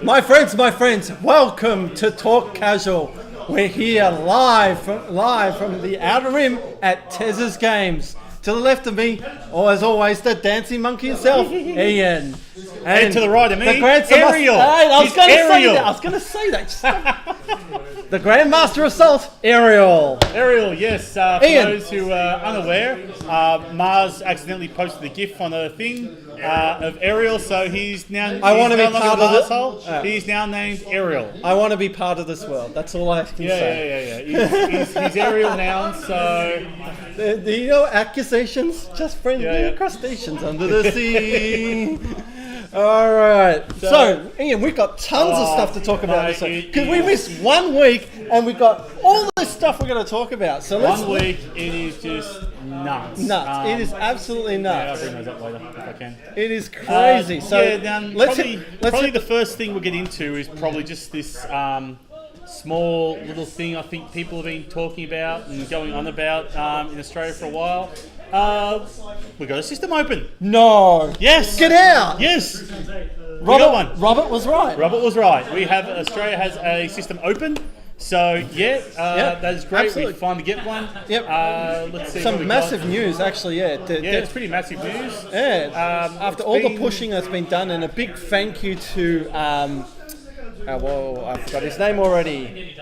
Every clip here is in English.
My friends, welcome to Talk Casual. We're here live from the Outer Rim at Tez's Games. To the left of me, or as always, the dancing monkey himself, Ian. And to the right of me, Ariel. I was going to say that. The Grandmaster of Salt, Ariel. Ariel, yes. For those who are unaware, Mars accidentally posted a GIF on a thing of Ariel, so he's now. He's now named Ariel. I want to be part of this world. That's all I can say. Yeah. He's Ariel now, so. You know, accusations, just friendly crustaceans under the sea. All right. So, Ian, we've got tons of stuff to talk about this week. Because we missed 1 week and we've got all this stuff we're going to talk about. So 1 week, it is just nuts. It is absolutely nuts. Yeah, I'll bring those up later if I can. It is crazy. Probably the first thing we'll get into is probably just this small little thing I think people have been talking about and going on about in Australia for a while. We got a system open. No. Yes. Get out. Yes. Robert was right. Australia has a system open. So that is great. Absolutely. We finally get one. Yep. Let's see. Some massive news, actually. It's pretty massive news. Yeah. After all the pushing that's been done, and a big thank you to I forgot his name already.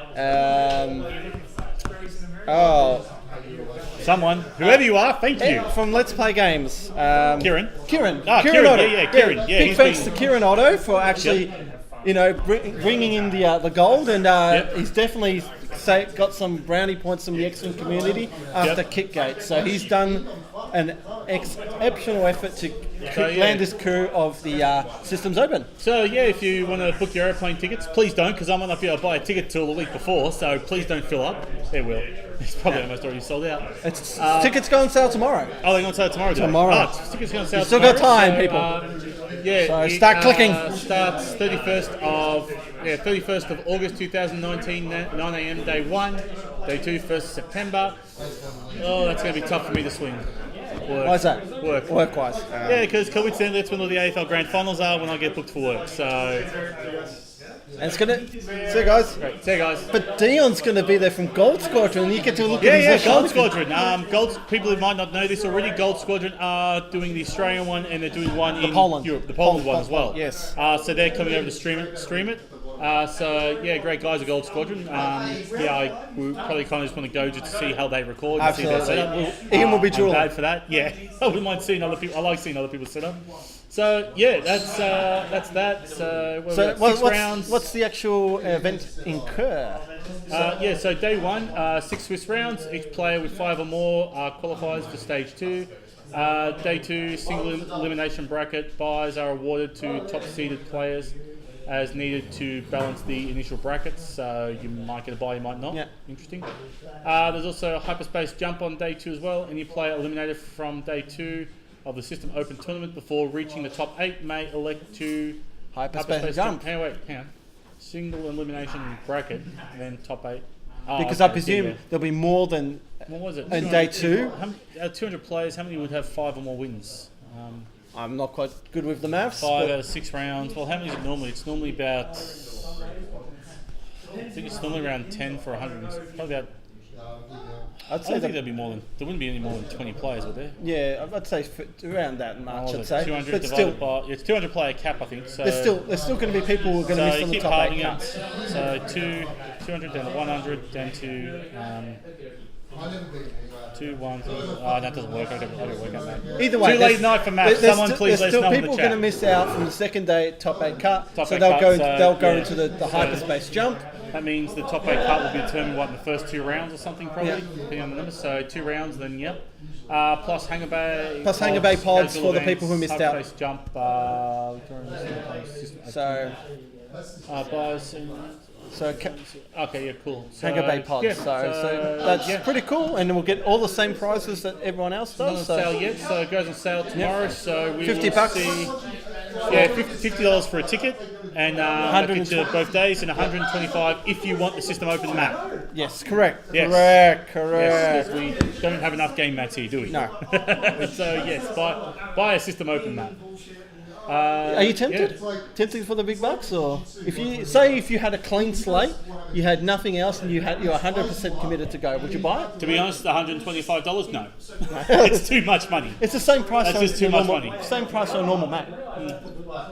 Someone, whoever you are, thank you. From Let's Play Games. Kieran. Kieran Otto. Kieran. Big thanks to Kieran Otto for actually, bringing in the gold, and he's definitely got some brownie points from the X Wing community after Kickgate. So he's done an exceptional effort to land this crew of the Systems Open. So if you want to book your airplane tickets, please don't, because I might not be able to buy a ticket till the week before, so please don't fill up. It will. It's probably almost already sold out. Tickets go on sale tomorrow. Oh, they're going on sale tomorrow? Tickets go on sale tomorrow. Still got time, people. So start clicking. Starts 31st of August 2019, 9 a.m. day 1. Day 2, 1st of September. Oh, that's going to be tough for me to swing. Why is that? Work-wise. Because coincidentally, that's when all the AFL Grand Finals are when I get booked for work. So. And it's going to... See you guys. Great. See you guys. But Dion's going to be there from Gold Squadron, and you get to look at his... Gold Squadron. People who might not know this already, Gold Squadron are doing the Australian one, and they're doing one in Europe, the Poland one as well. Yes. So they're coming over to stream it. Great guys at Gold Squadron. We probably kind of just want to go just to see how they record and see their setup. Ian will be drooling. I'm bad for that. Yeah, I wouldn't mind seeing other people. I like seeing other people's setup. So that's that. So 6 rounds. What's the actual event incur? So day 1, 6 Swiss rounds. Each player with 5 or more qualifies for stage 2. Day 2, single elimination bracket. Buys are awarded to top seeded players as needed to balance the initial brackets. So you might get a buy, you might not. Yeah. Interesting. There's also a hyperspace jump on day 2 as well. Any player eliminated from day 2 of the System Open tournament before reaching the top 8 may elect to hyperspace jump. Hang on. Single elimination bracket, and then top 8. Because I presume there'll be more than. What was it? In day 2. 200 players. How many would have 5 or more wins? I'm not quite good with the maths. 5 out of 6 rounds. Well, how many is it normally? It's normally about. I think it's normally around 10 for 100. Probably about. I don't think there'd be more than. There wouldn't be any more than 20 players, would there? Yeah, I'd say around that much. I'd say. 200 but divided by. It's 200 player cap, I think. So there's still going to be people who are going to miss on the top 8 cut. So 200 down to 100 down to 2, 1, 2. That doesn't work. I don't work out that. Either way, too late night for maths. Someone please let us know in the chat. People are going to miss out from the second day top 8 cut. They'll go into the hyperspace jump. That means the top 8 cut will be determined in the first 2 rounds or something, probably, depending on the numbers. So 2 rounds, then plus hangar bay. Plus hangar bay pods for the people who missed out. Jump. Buys. Cool. So, hangar bay pods. So that's pretty cool, and we'll get all the same prizes that everyone else does. It's not on sale yet, so it goes on sale tomorrow. So we $50. will see. $50 for a ticket, and 100 to both days, and 125 if you want the System Open map. Yes, correct. Yes. Correct. Yes, we don't have enough game mats here, do we? No. So yes, buy a System Open map. Are you tempted? Yeah. Tempted for the big bucks, or if you had a clean slate, you had nothing else, and you're 100% committed to go, would you buy it? To be honest, $125, no. It's too much money. It's the same price. That's just too much money. Same price on a normal mat.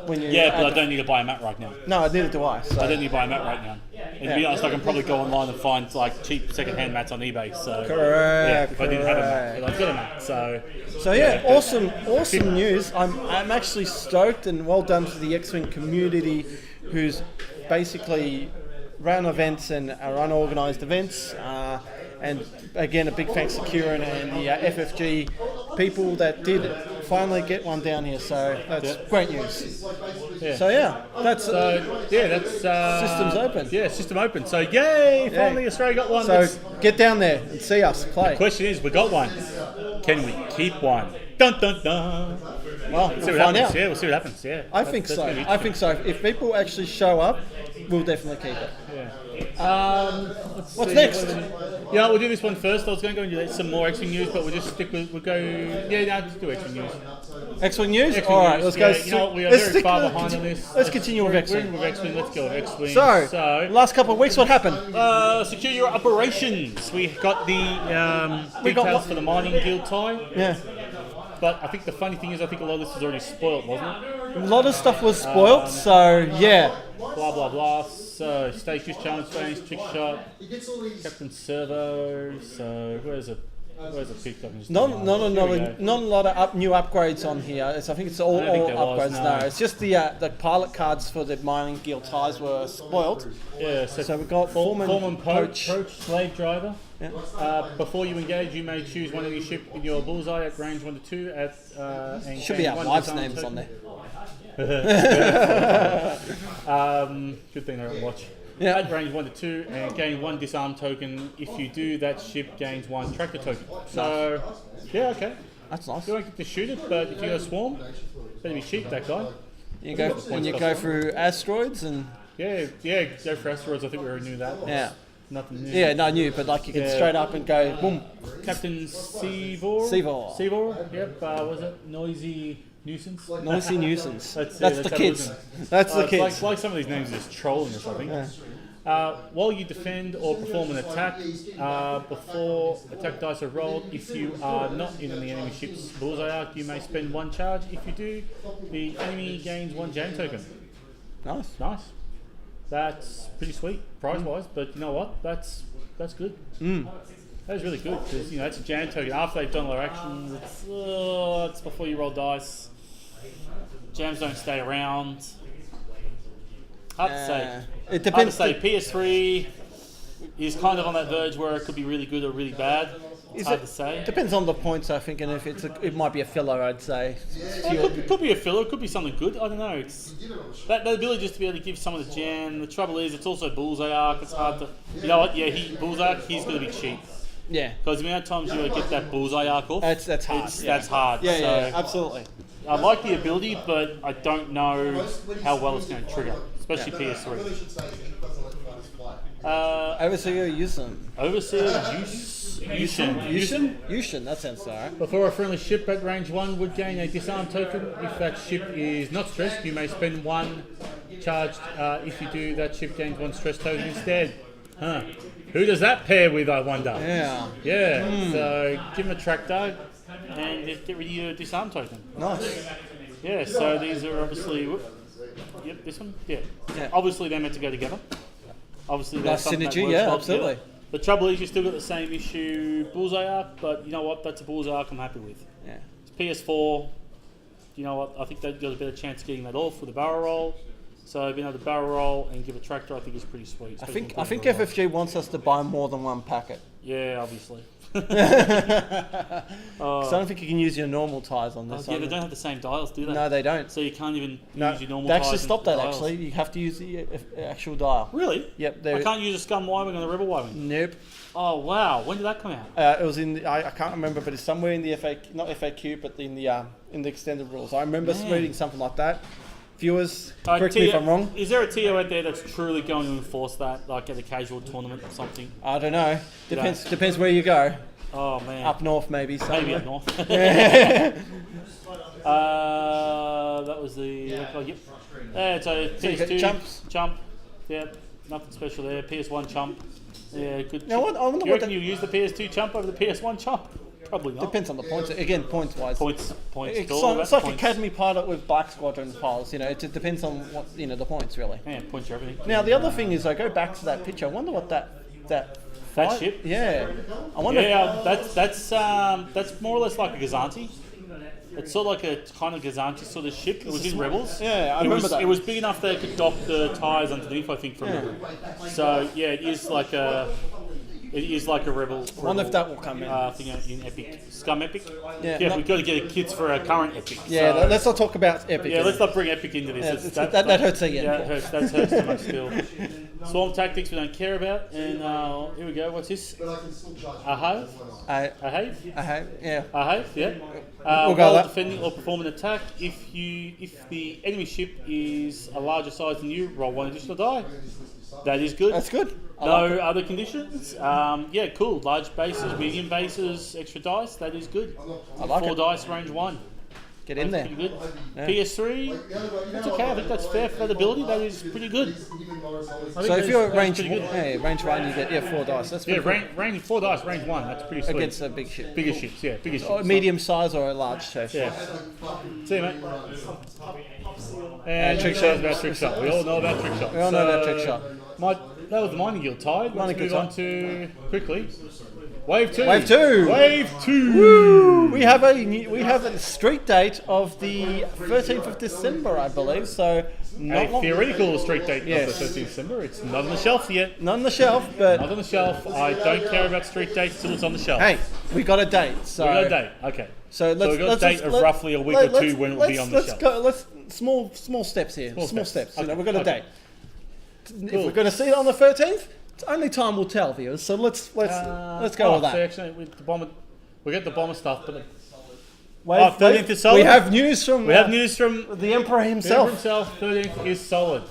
When you But I don't need to buy a mat right now. No, neither do I. So. I don't need to buy a mat right now. And to be honest, I can probably go online and find like cheap second-hand mats on eBay. So correct. if I didn't have a mat, but I've got a mat. So yeah, awesome news. I'm actually stoked, and well done to the X Wing community, who's basically run events and run organised events. And again, a big thanks to Kieran and the FFG people that did finally get one down here. So that's great news. Yeah. So that's systems open. Yeah, system open. So yay! Finally, Australia got one. So get down there and see us play. The question is, we got one. Can we keep one? Dun dun dun. Well, we'll find out. Yeah, we'll see what happens. Yeah, I think so. If people actually show up, we'll definitely keep it. Yeah. What's next? We'll do this one first. I was going to go into some more X Wing news, but we'll just stick with. We'll go. Let's do X Wing news. X Wing news. X-Wing All right, news. let's go. We are very far behind on this. Let's continue with X Wing. Let's go with X Wing. So, last couple of weeks, what happened? Secure your operations. We got the details for the mining guild tie. Yeah. But I think the funny thing is, I think a lot of this was already spoiled, wasn't it? A lot of stuff was spoiled, so yeah. Blah blah blah. So stage use challenge phase, trick shot, Captain Servo. So where's a pick? Not a lot of new upgrades on here. I think it's all upgrades. No, it's just the pilot cards for the mining guild ties were spoiled. Yeah. So we got Foreman Poach, Slave Driver. Yeah. Before you engage, you may choose one enemy ship in your bullseye at range 1 to 2 and should be our wives' names on there. Good thing I don't watch. Yeah. At range 1 to 2 and gain 1 disarm token. If you do, that ship gains 1 tractor token. So, yeah, okay. That's nice. You don't get to shoot it, but if you go swarm, better be cheap, that guy. You go through asteroids and go for asteroids. I think we already knew that. Yeah. Nothing new. Yeah, no, new, but like you can straight up and go boom. Captain Seavor. Yep. Was it Noisy Nuisance? Noisy Nuisance. That's the kids. That's the kids. Like some of these names are just trolling us, I think. Yeah. While you defend or perform an attack, before attack dice are rolled, if you are not in the enemy ship's bullseye arc, you may spend 1 charge. If you do, the enemy gains 1 jam token. Nice. That's pretty sweet, price-wise, but you know what? That's good. That is really good, because it's a jam token. After they've done their actions, it's before you roll dice. Jams don't stay around. Hard to say. It depends. Hard to say. PS3 is kind of on that verge where it could be really good or really bad. It's hard to say. Depends on the points, I think, and if it might be a filler, I'd say. It could be a filler. It could be something good. I don't know. It's that ability just to be able to give someone a jam. The trouble is, it's also bullseye arc. It's hard to. You know what? Yeah, bullseye arc. He's going to be cheap. Yeah. Because the amount of times you get that bullseye arc off, that's hard. That's hard. Yeah, absolutely. I like the ability, but I don't know how well it's going to trigger, especially PS3. Overseer Yusin. Yusin, that sounds alright. Before a friendly ship at range 1 would gain a disarm token. If that ship is not stressed, you may spend 1 charged. If you do, that ship gains 1 stress token instead. Who does that pair with, I wonder? Yeah. So give him a tractor and just get rid of your disarm token. Nice. Yeah, so these are obviously... Yep, this one? Yeah. Obviously they're meant to go together. Obviously nice synergy, yeah, absolutely. Together. The trouble is you still got the same issue, bullseye arc, but you know what? That's a bullseye arc I'm happy with. Yeah. It's PS4. You know what? I think they've got a better chance of getting that off with a barrel roll. So being able to barrel roll and give a tractor, I think is pretty sweet. I think FFG wants us to buy more than 1 packet. Yeah, obviously. So I don't think you can use your normal ties on this. They don't have the same dials, do they? No, they don't. So you can't even use your normal ties. They actually stopped that, actually. You have to use the actual dial. Really? Yep. I can't use a Scum Y-Wing on the Rebel Y-Wing? Nope. Oh, wow. When did that come out? It was in, I can't remember, but it's somewhere in the not FAQ, but in the extended rules. I remember reading something like that. Viewers, correct me if I'm wrong. Is there a TO out there that's truly going to enforce that, like at a casual tournament or something? I don't know. Depends where you go. Oh, man. Up north, maybe. Somewhere. Maybe up north. That was the yep. So PS2 chump. Yeah, nothing special there. PS1 chump. Yeah, good. Now, I wonder you reckon you use the PS2 chump over the PS1 chump? Probably not. Depends on the points. Again, points-wise. Points. It's like Academy Pilot with Black Squadron files. You know, it just depends on what the points really. Yeah, points are everything. Now, the other thing is, I go back to that picture. I wonder what that ship. Yeah, I wonder. Yeah, that's more or less like a Gazanti. It's sort of like a kind of Gazanti sort of ship. It was in Rebels. Yeah, I remember that. It was big enough they could dock the tyres underneath, I think, from it. So yeah, it is like a Rebel. I wonder if that will come in. Thing in Epic. Scum Epic? Yeah, we've got to get kits for our current Epic. Yeah, so, let's not talk about Epic. Yeah, let's not bring Epic into this. Yeah, that hurts again. Yeah, that hurts too much still. Swarm tactics we don't care about. And here we go. What's this? Ahave? Yeah. Ahave, yeah. We'll go while that. Defending or perform an attack, if the enemy ship is a larger size than you, roll one additional die. That is good. That's good. No other conditions. Yeah, cool. Large bases, medium bases, extra dice. That is good. I like 4 it. dice, range 1. Get in there. Pretty good. Yeah. PS3, that's okay. I think that's fair for that ability. That is pretty good. So if you're at range 1, you get 4 dice. That's pretty cool. range 4 dice, range 1. That's pretty sweet. Against a big ship. Bigger ships, yeah, bigger ships. Or medium size or a large chest. Yeah. See you, mate. And trick shot. About trick shot. We all know about trick shot. We all know about trick shot. That was the Mining Guild tide. Let's move on to quickly. Wave 2. Wave 2. Woo! We have a street date of the 13th of December, I believe. So a theoretical street date of the 13th of December. It's not on the shelf yet. Not on the shelf, but not on the shelf. I don't care about street dates till it's on the shelf. Hey, we got a date. So we got a date. Okay. So we got a date of roughly a week or two when it will be on the shelf. Let's small steps here. Small steps. Okay. We've got a date. Cool. If we're going to see it on the 13th, it's only time will tell, viewers. So let's go with that. So actually, with the bomber, we get the bomber stuff, but 13th is solid. We have news from the Emperor himself. 13th is solid.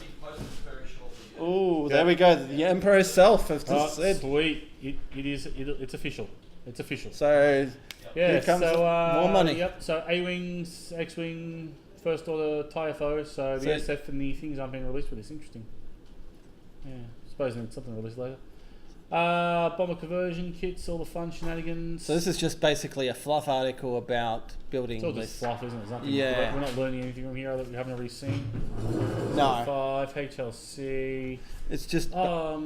Oh, there we go. The Emperor himself has just said. Sweet. It's official. It's official. So here comes more money. Yep. So A-Wings, X-Wing, First Order, TIFO. So the SF and the things aren't being released for this. Interesting. Yeah. Suppose it's something released later. Bomber conversion kits, all the fun shenanigans. So this is just basically a fluff article about building. It's all just fluff, isn't it? Nothing, yeah. We're not learning anything from here that we haven't already seen. No. 5 HLC. It's just. Oh,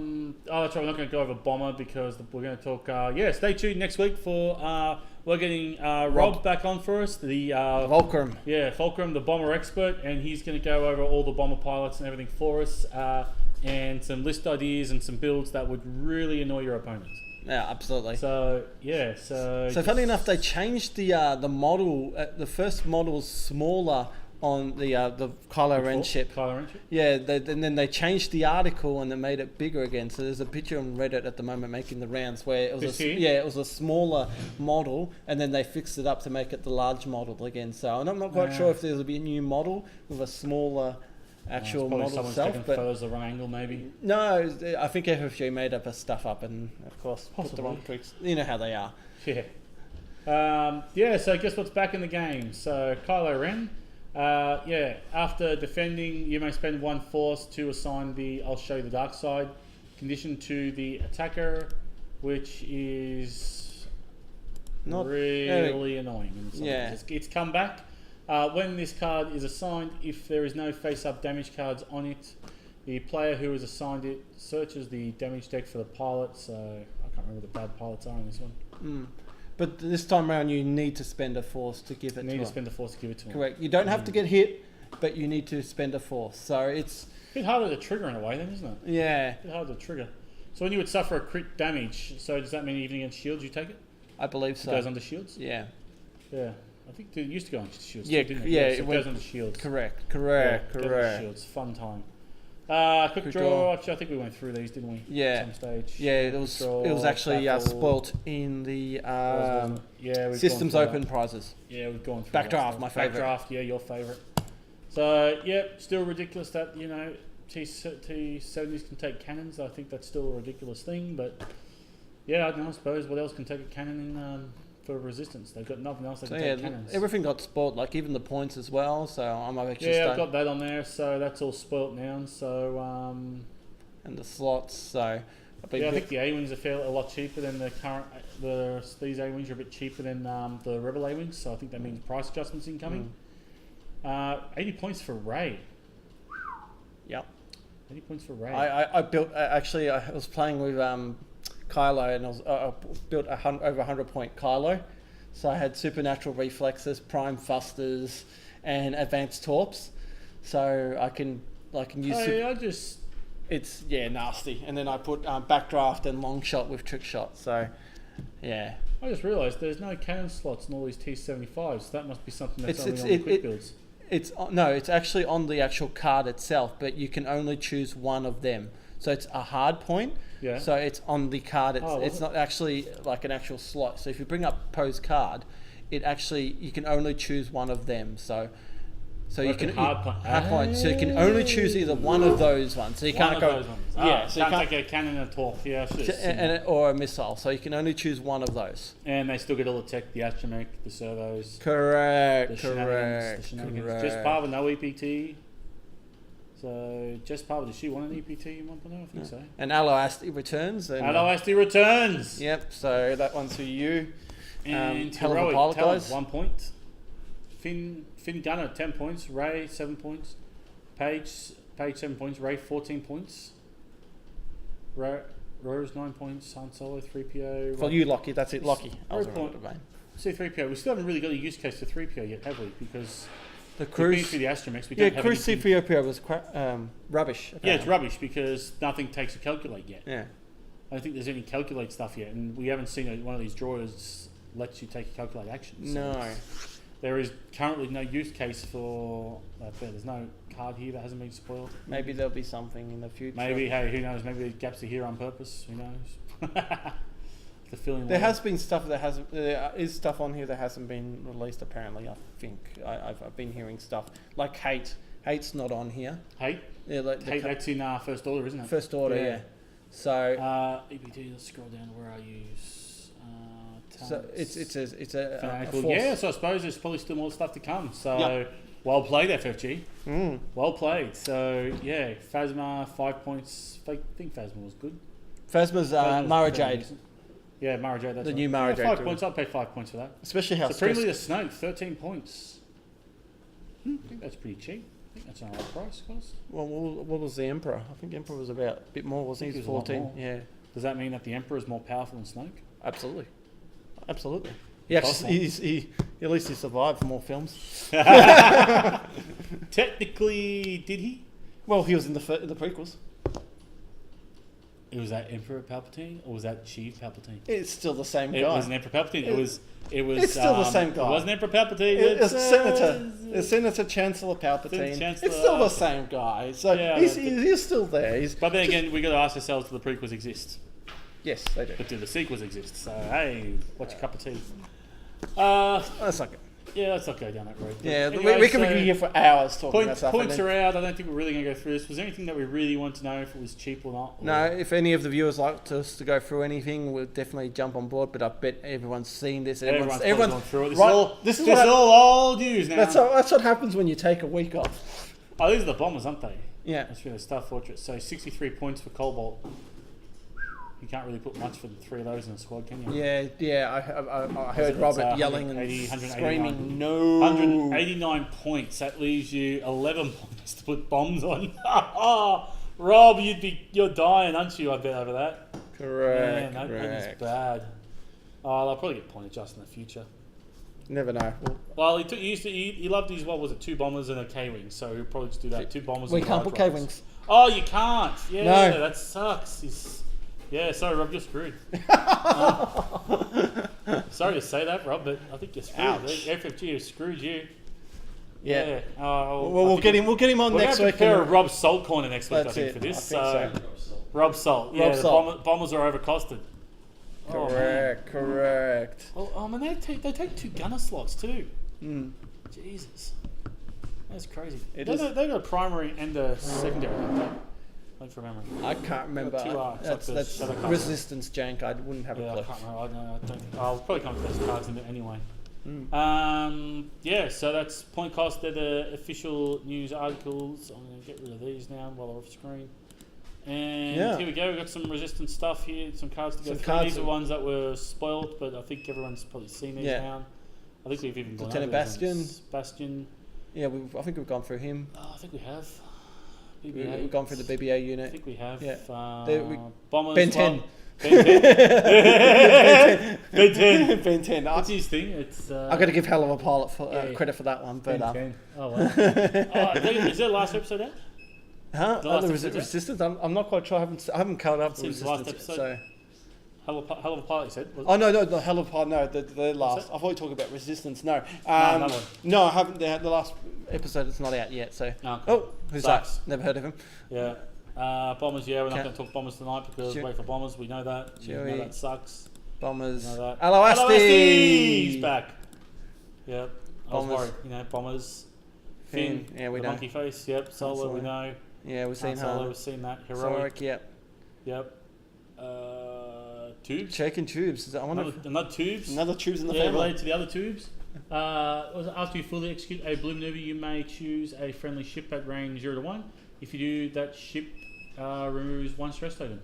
that's right. We're not going to go over bomber because we're going to talk. Stay tuned next week for. We're getting Rob back on for us. The Fulcrum. Yeah, Fulcrum, the bomber expert, and he's going to go over all the bomber pilots and everything for us. And some list ideas and some builds that would really annoy your opponents. Yeah, absolutely. So yeah, so funny enough, they changed the model. The first model's smaller on the Kylo Ren ship. Kylo Ren ship. Yeah, and then they changed the article and they made it bigger again. So there's a picture on Reddit at the moment making the rounds where it was it was a smaller model, and then they fixed it up to make it the large model again. So and I'm not quite sure if there'll be a new model with a smaller actual model someone's itself, taking but photos the wrong angle maybe. No, I think FFG made up a stuff up and of course put the wrong Possibly. tweaks. You know how they are. Yeah. So guess what's back in the game? So Kylo Ren. After defending, you may spend 1 force to assign the I'll show you the dark side condition to the attacker, which is Not really annoying. Yeah. It's come back. When this card is assigned, if there is no face-up damage cards on it, the player who has assigned it searches the damage deck for the pilot. So I can't remember what the bad pilots are in this one. But this time around, you need to spend a force to give it to him. You need to spend a force to give it to him. Correct. You don't have to get hit, but you need to spend a force. So it's a bit harder to trigger in a way, then, isn't it? Yeah. A bit harder to trigger. So when you would suffer a crit damage, so does that mean even against shields you take it? I believe so. It goes under shields? Yeah. Yeah. I think it used to go into shields. Yeah, too, didn't it? yeah, So it goes under shields. Correct. Goes under shields. Fun time. Quick draw. Actually, I think we went through these, didn't we? Yeah. At some stage. Yeah, it was actually spoilt in the systems open prizes. Yeah, we've gone through Backdraft, my favourite. Backdraft, yeah, your favourite. So, still ridiculous that, T-70s can take cannons. I think that's still a ridiculous thing, but yeah, I suppose what else can take a cannon in for resistance. They've got nothing else. They So can yeah, take cannons. everything got spoiled, like even the points as well. So I'm actually Yeah, I've got that on there, so that's all spoilt now. So and the slots. So yeah, I think the A-wings are a lot cheaper than the current. These A-wings are a bit cheaper than the Rebel A-wings, so I think that means price adjustments incoming. 80 points for Ray. Yep. 80 points for Ray. I built actually. I was playing with Kylo, and I built over 100-point Kylo. So I had supernatural reflexes, prime thusters, and advanced torps. So I can use. It's nasty. And then I put backdraft and long shot with trick shot. So yeah. I just realised there's no cannon slots in all these T-75s. So that must be something that's only on the quick builds. It's actually on the actual card itself, but you can only choose one of them. So it's a hard point. Yeah. So it's on the card. It's not actually like an actual slot. So if you bring up Poe's card, you can only choose one of them. So you can hard point. So you can only choose either one of those ones. So you can't go. Yeah. So you can't take a cannon and a torp. Yeah. Or a missile. So you can only choose one of those. And they still get all the tech, the astromech, the servos. Correct. The shenanigans. Just part with no EPT. So Jess Parva, does she want an EPT in 1.0? I think so. And Aloasti returns. Aloasti returns. Yep. So that one's for you. And hell of a Heroic pilot, Talent, guys. 1 point. Finn Gunner, 10 points. Ray, 7 points. Paige, 7 points. Ray, 14 points. Rose, 9 points. Han Solo, 3PO. For you, Lockie. That's it, Lockie. C3PO. We still haven't really got a use case for 3PO yet, have we? Because the we've been cruise. through the astromechs. We don't have cruise anything. C3PO was rubbish. Apparently. Yeah, it's rubbish because nothing takes a calculate yet. Yeah. I don't think there's any calculate stuff yet, and we haven't seen one of these drawers lets you take a calculate action. So No. there is currently no use case for that. There's no card here that hasn't been spoiled. Maybe there'll be something in the future. Maybe, hey, who knows? Maybe the gaps are here on purpose. Who knows? The feeling. There has been stuff that hasn't. There is stuff on here that hasn't been released. Apparently, I think I've been hearing stuff like Hate. Hate's not on here. Hate. Yeah, like Hate. That's in First Order, isn't it? First Order. Yeah. So. EPT. Let's scroll down. Where are you? So it's a force. Yeah. So I suppose there's probably still more stuff to come. So well played, FFG. Well played. So yeah, Phasma 5 points. I think Phasma was good. Phasma's Mara Jade. Yeah, Mara Jade. That's the new Mara Jade. 5 points. I'll pay 5 points for that. Especially how Supreme Leader Snoke, 13 points. I think that's pretty cheap. I think that's an alright price, guys. Well, what was the Emperor? I think Emperor was about a bit more, wasn't he? 14. Yeah. Does that mean that the Emperor is more powerful than Snoke? Absolutely. He at least he survived for more films. Technically, did he? Well, he was in the prequels. It was that Emperor Palpatine, or was that Chief Palpatine? It's still the same guy. It was an Emperor Palpatine. It was. It's still the same guy. It wasn't Emperor Palpatine. It's Senator Chancellor Palpatine. It's still the same guy. So he's still there. But then again, we got to ask ourselves: do the prequels exist? Yes, they do. But do the sequels exist? So hey, what's your cup of tea? That's not good. Yeah, let's not go down that road. Yeah, anyway, we could be here for hours talking about stuff. Points are out. I don't think we're really going to go through this. Was there anything that we really want to know if it was cheap or not? No, if any of the viewers like us to go through anything, we'll definitely jump on board. But I bet everyone's seen this. Everyone's gone through it. This is all old news now. That's what happens when you take a week off. Oh, these are the bombers, aren't they? Yeah. That's really Star Fortress. So 63 points for Cobalt. You can't really put much for the 3 of those in a squad, can you? Yeah. I heard Robert yelling and screaming, no. 189 points. That leaves you 11 points to put bombs on. Rob, you're dying, aren't you? I bet over that. Correct. Man, that is bad. Oh, they'll probably get point adjusted in the future. Never know. Well, he loved his, what was it, 2 bombers and a K-wing, so he'll probably just do that. 2 bombers. We and can't put K-wings. Oh, you can't. Yeah, no. That sucks. Yeah, sorry, Rob, you're screwed. Sorry to say that, Rob, but I think you're screwed. Ouch. FFG has screwed you. Yeah. We'll get him on next week. We'll prepare a Rob Salt corner next week, I think, for this. I think so. Rob Salt. Yeah, the bombers are overcosted. Correct. Well, and they take 2 gunner slots too. Jesus. That's crazy. They got a primary and a secondary, don't they? Like from memory. I can't remember. Two arcs, That's, like that's Shadow Cast. resistance jank. I wouldn't have Yeah, a I clue. can't remember. I don't think. I'll probably come across cards in it anyway. Mm. Yeah, so that's point cost. They're the official news articles. I'm going to get rid of these now while they're off screen. And here we go. We've got some resistance stuff here. Some cards to go through. These are ones that were spoiled, but I think everyone's probably seen these now. I think we've even gone over Bastion. Yeah, I think we've gone through him. Oh, I think we have. BB-8. We've gone through the BB-8 unit. I think we have. Yeah. Bombers. Ben 10. Ben 10. Ben 10. Ben 10. What's his thing? It's. I've got to give Hell of a Pilot for, credit for that one. But, Ben 10. Oh, wow. Is there last episode out? Huh? The Resistance? I'm not quite sure. I haven't caught up with Resistance. Last episode? So. Hell of a Pilot, you said? Oh, no, the Hell of a Pilot. No, the last. I thought you were talking about Resistance. No. No, no, I haven't. The last episode is not out yet. So. Oh, who's that? Never heard of him. Yeah. Bombers, we're not going to talk Bombers tonight because wait for Bombers, we know that. We know that sucks. Bombers. We know that. Aloasti! He's back. Yep. I was worried, Bombers. Finn, yeah, we know. Monkey Face, yep. Solar, we know. Yeah, we've seen Solar, we've seen that. Heroic, yep. Yep. Tubes? Checking tubes. Another tubes? Another tubes in the family. Related to the other tubes. After you fully execute a blue maneuver, you may choose a friendly ship at range 0 to 1. If you do, that ship removes 1 stress token.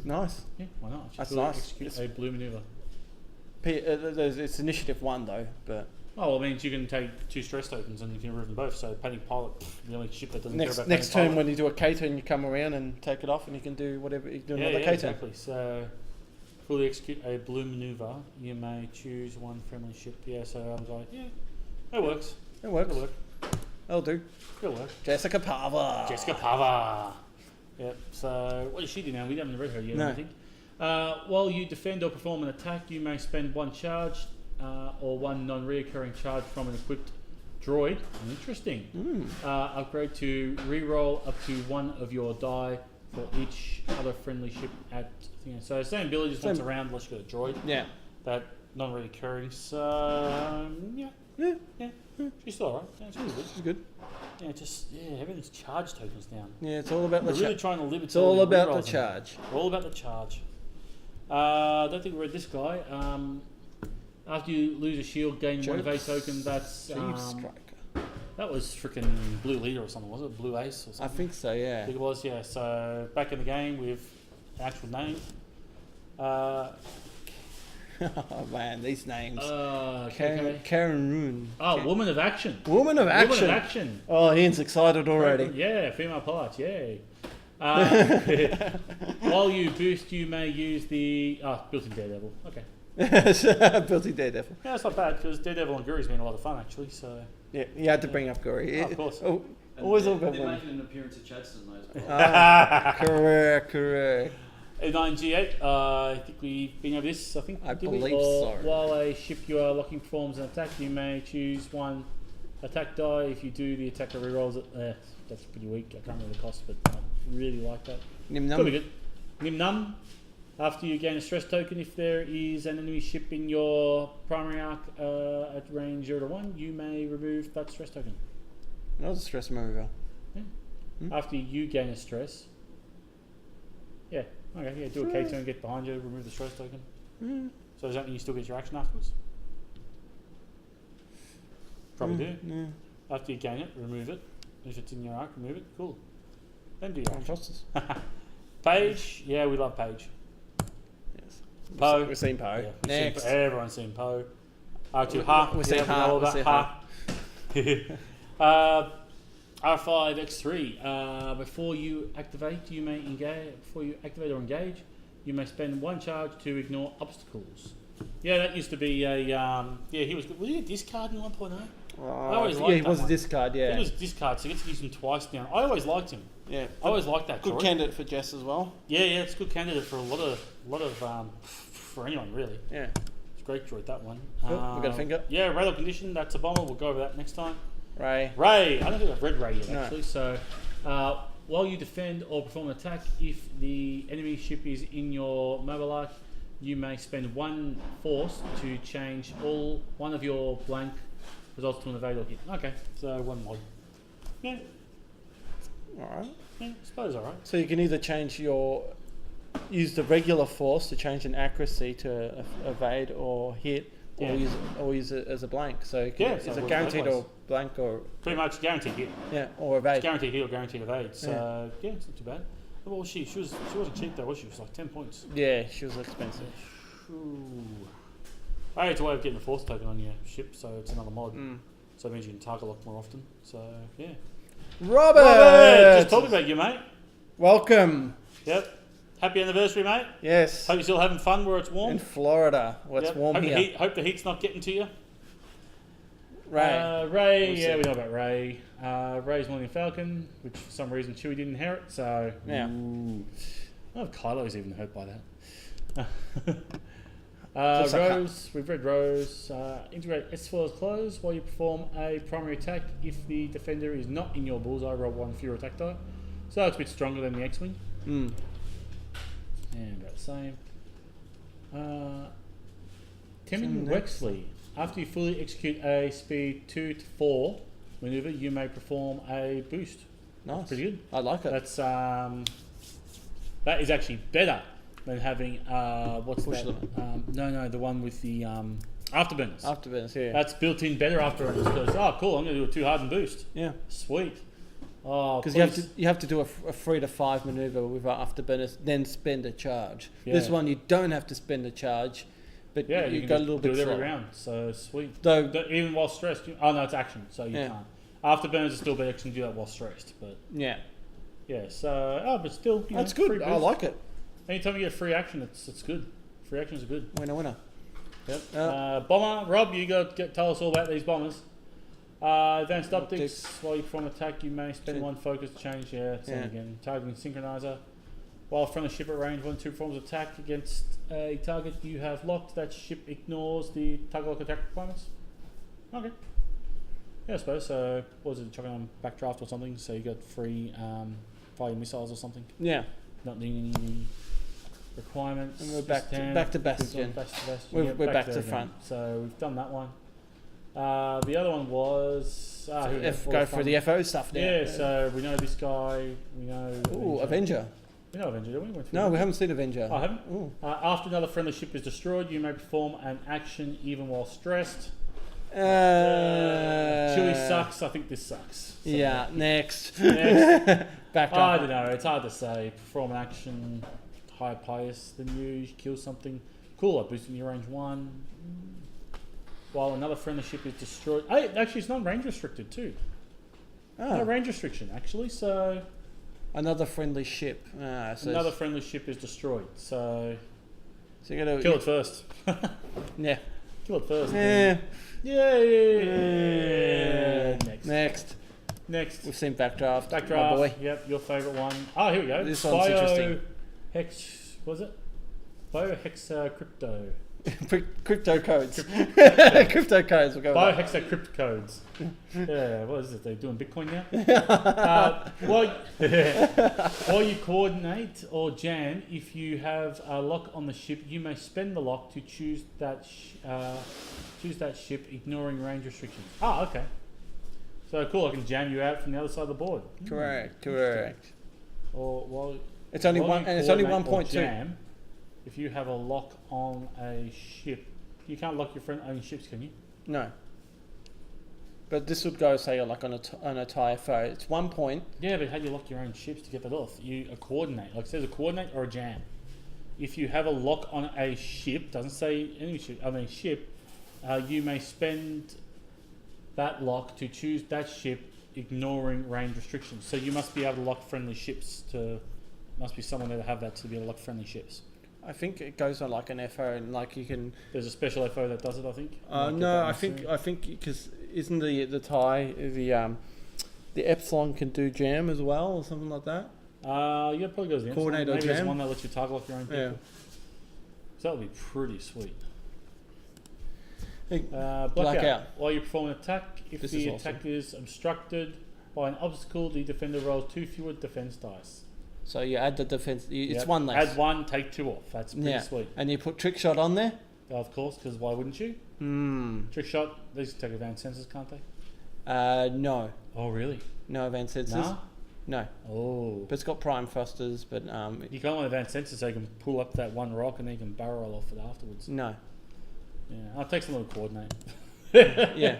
Nice. Yeah, why not? That's nice. Execute a blue maneuver. It's initiative 1 though, but. Oh, well, it means you can take 2 stress tokens and you can remove them both. So Panic Pilot, the only ship that doesn't care about next turn Pilot. When you do a K turn, you come around and take it off, and you can do whatever you do another K turn. Exactly. So fully execute a blue maneuver, you may choose 1 friendly ship. Yeah. So I'm like, it works. It works. It'll work. It'll do. It'll work. Jessica Pava. Yep. So what does she do now? We haven't read her yet. No. I think. While you defend or perform an attack, you may spend 1 charge. Or 1 non-reoccurring charge from an equipped droid. Interesting. Upgrade to re-roll up to 1 of your die for each other friendly ship at. So same ability, just once around unless you got a droid. Yeah. That non-reoccurring. So she's still alright. Yeah, she's good. She's good. Yeah, everything's charge tokens now. Yeah, it's all about the charge. Really trying to limit. It's all about the charge. All about the charge. I don't think we read this guy. After you lose a shield, gain 1 of a token. That's that was freaking Blue Leader or something, was it? Blue Ace or something? I think so, yeah. I think it was, yeah. So back in the game with an actual name. Oh man, these names. Karen Roon. Oh, Woman of Action. Woman of Action. Oh, Ian's excited already. Yeah, female pilot, yay. While you boost, you may use the built-in Daredevil. Okay. Built-in Daredevil. Yeah, it's not bad because Daredevil and Guri's been a lot of fun actually. So yeah, you had to bring up Guri. Of course. Always all about they're one. making an appearance at Chadstone though as well. Correct. A9G8. I think we've been over this. I believe so. While a ship you are locking performs an attack, you may choose 1 attack die. If you do, the attacker rerolls it. That's pretty weak. I can't remember the cost, but I really like that. Nim Could be good. Nim Num. After you gain a stress token, if there is an enemy ship in your primary arc at range 0 to 1, you may remove that stress token. That was a stress remover. Yeah. After you gain a stress. Yeah. Okay. Yeah. Do a K turn, get behind you, remove the stress token. So does that mean you still get your action afterwards? Probably do. Yeah. After you gain it, remove it. If it's in your arc, remove it. Cool. Then do your action. Page. Yeah, we love Page. Poe. We've seen Poe. Yeah, Next. Everyone's seen Poe. R2 We've seen Ha. R5 X3. Before you activate, you may engage. Before you activate or engage, you may spend 1 charge to ignore obstacles. Yeah, that used to be a. He was good. Was he a discard in 1.0? I always liked he was a discard. Yeah, he was a discard, so you get to use him twice now. I always liked him. Yeah, I always liked that. Good candidate for Jess as well. Yeah, it's a good candidate for a lot of for anyone really. Yeah, it's a great droid, that one. Cool. We got a finger. Yeah, radar condition. That's a bomber. We'll go over that next time. Ray. I don't think I've read Ray yet actually. So while you defend or perform an attack, if the enemy ship is in your mobile arc, you may spend 1 force to change one of your blank results to an evade or hit. Okay, so 1 mod. Yeah. Alright. Yeah, I suppose alright. So you can either use the regular force to change an accuracy to evade or hit, or use it as a blank. So you can, so it's it a works guaranteed both or ways. blank or Pretty much guaranteed hit. or evade. Guaranteed hit or guaranteed evade. So yeah, it's not too bad. What was she? She wasn't cheap though, was she? She was like 10 points. Yeah, she was expensive. Ooh. Oh, it's a way of getting a force token on your ship, so it's another mod. So it means you can target lock more often. So yeah. Robert! Just talking about you, mate. Welcome. Yep. Happy anniversary, mate. Yes. Hope you're still having fun where it's warm. In Florida. Well, it's warm here. Hope the heat's not getting to you. Ray. Ray, we know about Ray. Ray's Millennium Falcon, which for some reason Chewie didn't inherit, so... Yeah. Ooh. I don't know if Kylo's even hurt by that. Rose, we've read Rose. Integrate S-Foil's close while you perform a primary attack. If the defender is not in your bullseye, roll 1 fewer attack die. So it's a bit stronger than the X Wing. And about the same. Tim Wexley. After you fully execute a speed 2 to 4 maneuver, you may perform a boost. Nice. Pretty good. I like it. That's that is actually better than having what's Push that? No, the one with the afterburners. Afterburners, yeah. That's built in better afterburners because cool, I'm going to do a 2 hardened boost. Yeah. Sweet. Oh, because you have to do a 3 to 5 maneuver with afterburners, then spend a charge. Yeah. This one you don't have to spend a charge, but you go a little bit do it every slower. round. So sweet. Though even while stressed, no, it's action, so you can't. Afterburners is still better because you can do that while stressed, but yeah. So but still, that's good. I like it. Anytime you get free action, it's good. Free actions are good. Winner. Yep. Bomber, Rob, you tell us all about these bombers. Advanced optics. While you perform attack, you may spend 1 focus to change. Same again. Targeting synchronizer. While from a ship at range, 1 2 performs attack against a target you have locked, that ship ignores the target lock attack requirements. Okay. Yeah, I suppose. So, what was it? Chucking on backdraft or something? So you got free fire missiles or something. Yeah. Not needing any requirements. And we're back to Bastion. We're back to front. So we've done that one. The other one was go for the FO stuff now. Yeah, so we know this guy. We know. Avenger. We know Avenger, don't we? No, we haven't seen Avenger. I haven't. After another friendly ship is destroyed, you may perform an action even while stressed. Chewie sucks. I think this sucks. So yeah. Next. Back I don't know. It's hard to say. Perform an action higher pious than you. Kill something. Cool. Like boosting your range 1. While another friendly ship is destroyed. Actually, it's not range restricted too. No range restriction actually. So another friendly ship. Another friendly ship is destroyed. So you gotta kill it first. Yeah. Kill it first. Yeah. Next. We've seen Backdraft. Backdraft. My boy. Yep, your favourite one. Oh, here we go. This one's interesting. Was it? Biohexa crypto. Crypto codes. Crypto codes. We'll go. Biohexa crypto codes. Yeah. What is it? They're doing Bitcoin now. While you coordinate or jam, if you have a lock on the ship, you may spend the lock to choose that ship, ignoring range restrictions. Okay. So cool. I can jam you out from the other side of the board. Correct. Or it's only one, and it's only 1.2. Jam. If you have a lock on a ship, you can't lock your friend own ships, can you? No. But this would go, say, like on a TIE FO. It's 1 point. Yeah, but how do you lock your own ships to get that off? You coordinate. Like it says a coordinate or a jam. If you have a lock on a ship, doesn't say any ship, ship, you may spend that lock to choose that ship, ignoring range restrictions. So you must be able to lock friendly ships must be someone there to have that to be able to lock friendly ships. I think it goes on like an FO, and like you can. There's a special FO that does it. I think. No, I think because isn't the TIE the Epsilon can do jam as well or something like that. Yeah, probably goes the coordinate or maybe jam. There's one that lets you target lock your own people. Yeah. So that would be pretty sweet. Blackout. While you perform an attack, if the attack is obstructed by an obstacle, the defender rolls 2 fewer defense dice. So you add the defense. It's 1 less. Add 1, take 2 off. That's pretty sweet. And you put trick shot on there. Of course, because why wouldn't you? Trick shot. These take advanced sensors, can't they? No. Oh really? No advanced sensors. No. Oh. But it's got prime thrusters, but You can't want advanced sensors so you can pull up that one rock and then you can barrel off it afterwards. no. Yeah, I'll take some little coordinate. Yeah.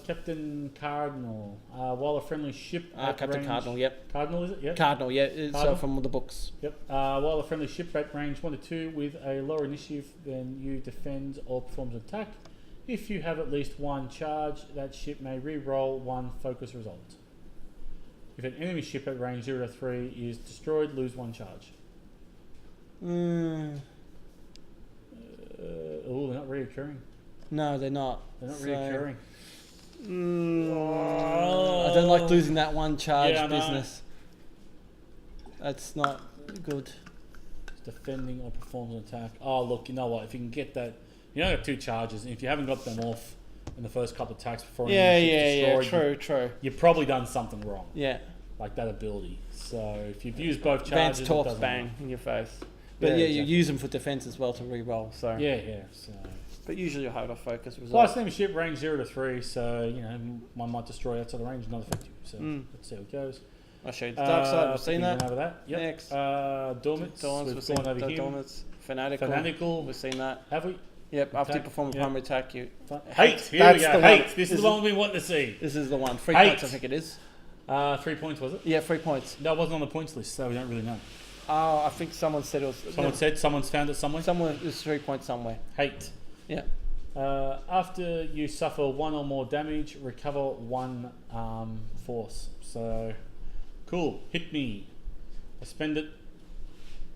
Captain Cardinal. While a friendly ship at Captain range, Cardinal, yep. Cardinal is it? Yep. Cardinal, yeah. It's Cardinal? from the books. Yep. While a friendly ship at range 1 to 2 with a lower initiative than you defends or performs an attack, if you have at least 1 charge, that ship may re-roll 1 focus result. If an enemy ship at range 0 to 3 is destroyed, lose 1 charge. Oh, they're not reoccurring. No, they're not. They're not reoccurring. I don't like losing that 1 charge Yeah, I know. business. That's not good. It's defending or performs an attack. Oh, look, you know what? If you can get that, you only have 2 charges, and if you haven't got them off in the first couple of attacks before an enemy ship's destroyed, True. you've probably done something wrong. Yeah. Like that ability. So if you've used both Advanced charges, torps, it doesn't bang, matter. in your face. But Yeah, you exactly. use them for defense as well to re-roll. So. Yeah. So But usually you hold off focus plus results. enemy ship range 0 to 3, so you know one might destroy outside the range and not affect you. So let's see how it goes. I'll show you the dark side. We've seen that. Over that. Yep. Next. Dormants. We've We've seen gone over him. Dormants. Fanatical. Fanatical. We've seen that. Have we? Yep. After you Attack, perform a yep. primary attack, you. Hate. Here That's we go. the one. Hate. This This is is- the one we want to see. This is the one. 3 Hate. points, I think it is. 3 points was it? Yeah, 3 points. No, it wasn't on the points list, so we don't really know. Oh, I think someone said it was. Someone said someone's found it somewhere. Someone it was 3 points somewhere. Hate. Yeah. After you suffer 1 or more damage, recover 1 force. So, cool. Hit me. I spend it.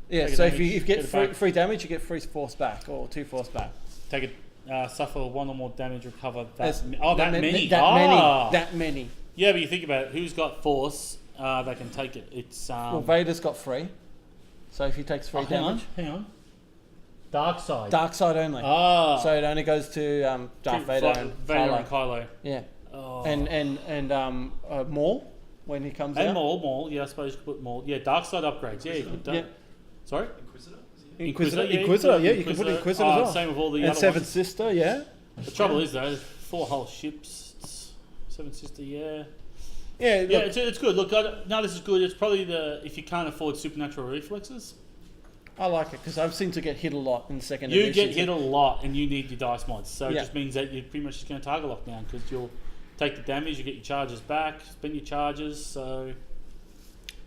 Yeah. Take a So if damage, you get get it back. 3 damage, you get 3 force back or 2 force back. Take it. Suffer 1 or more damage. Recover that. There's- That many. That many. Yeah, but you think about it. Who's got force? That can take it. It's Well, Vader's got 3. So if he takes 3 damage, Hang on. Dark side. dark side only. Ah. So it only goes to Darth Vader and Vader Kylo. and Kylo. Yeah. Oh. And Maul when he comes And out. Maul. Yeah, I suppose you could put Maul. Yeah, dark side upgrades. Yeah, you could. Yeah. Sorry. Inquisitor. Yeah, You can put Inquisitor as well. Same with all the And other Seventh ones. Sister, yeah. The trouble is though, 4 whole ships. Seven Sister, yeah. Yeah, look, Yeah, it's good. Look, no, this is good. It's probably if you can't afford supernatural reflexes, I like it because I've seemed to get hit a lot in second you edition. get hit a lot and you need your dice mods. So it Yeah. just means that you're pretty much just going to target lock down because you'll take the damage, you get your charges back, spend your charges. So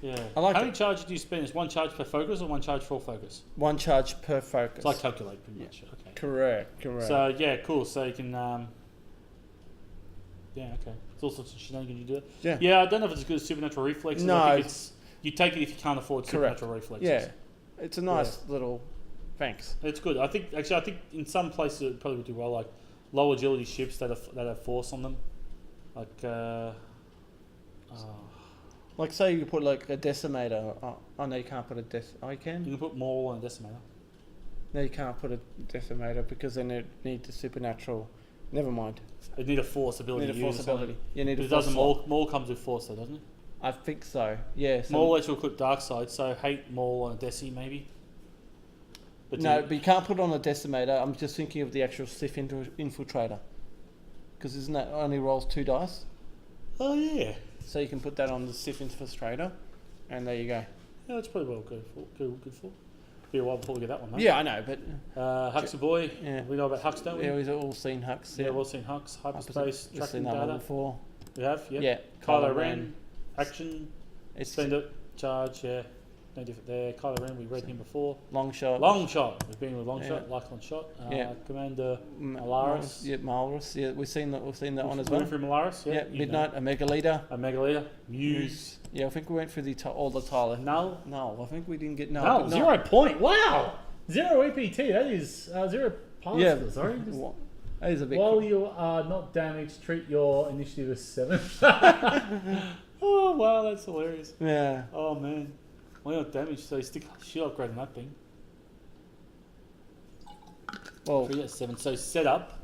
yeah, I like how it. many charges do you spend? Is 1 charge per focus or 1 charge for all focus? 1 charge per focus. It's like calculate pretty much. Okay. Correct. So yeah, cool. So you can yeah, okay. There's all sorts of shenanigans you do. Yeah. Yeah, I don't know if it's as good as supernatural reflexes. No. I think you take it if you can't afford Correct. supernatural reflexes. Yeah, it's a nice little. Thanks. It's good. I think in some places it probably would do well, like low agility ships that have force on them, like Like say you put like a decimator. Oh no, you can't put a Oh, you you can. can put Maul on a decimator. No, you can't put a decimator because then it needs a supernatural. Never mind. They need a force ability. Need a to force use or something. ability. You need But a it force doesn't. slot. Maul comes with force though, doesn't it? I think so. Yeah. Maul lets you equip dark side, so hate Maul on a deci maybe. But No, but you can't put it on a decimator. I'm just thinking of the actual Sith infiltrator. Because isn't that only rolls 2 dice? oh yeah, So you can put that on the Sith infiltrator, and there you go. yeah, that's probably well good for. Be a while before we get that one, mate. Yeah, I know, but Huxley boy. Yeah. We know about Hux, don't we? yeah, we've all seen Hux. Yeah, we've all seen Hux, hyperspace, We've tracking seen that one data. before. We have, yep. Yeah, Kylo Ren, action, It's spend it, charge, yeah. No different there. Kylo Ren, we read him before. long shot. Long shot. We've been with long Yeah. shot, like long shot. Yeah. Commander M- Malaris. Yeah, Malaris. Yeah, we've seen that. We've seen that one as well. Winfrey Malaris, yeah. Yeah, you Midnight, a Mega Leader. know. A Megalita. Muse. Yeah, I think we went through all the Tyler. Null. No, I think we didn't get no. No, but 0 point. Wow. 0 EPT. That is 0 passes. Yeah, Sorry. Just that is a bit. while you are not damaged, treat your initiative as 7. Oh, wow. That's hilarious. Yeah. Oh, man. Well, you're not damaged, so you stick shit upgrade on that thing. Well, 3 at 7. So set up.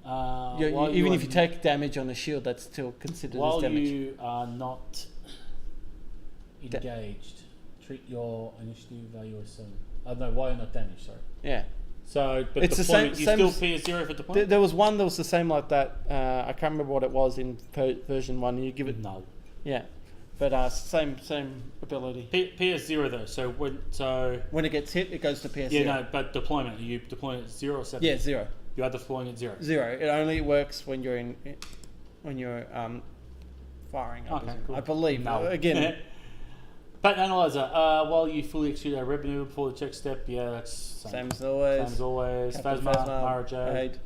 While even are- if you take damage on the shield, that's still considered as while damage. you are not engaged, treat your initiative value as 7. No, while you're not damaged, sorry. Yeah. So, but It's the same- deployment, you same still as- pay a 0 for deployment? There was one that was the same like that. I can't remember what it was in version 1. You give it No. Yeah, but same ability. PS0 though. So When it gets hit, it goes to PS0. yeah, no, but deployment. Are you deploying at 0 or 7? Yeah, 0. You are deploying at 0. 0. It only works when you're firing. I believe. No. Again. Pattern analyzer. While you fully execute a revenue before the check step, yeah, that's Same as always. Same as always. Captain Phasma, Phasma, Mara Jade. Jade.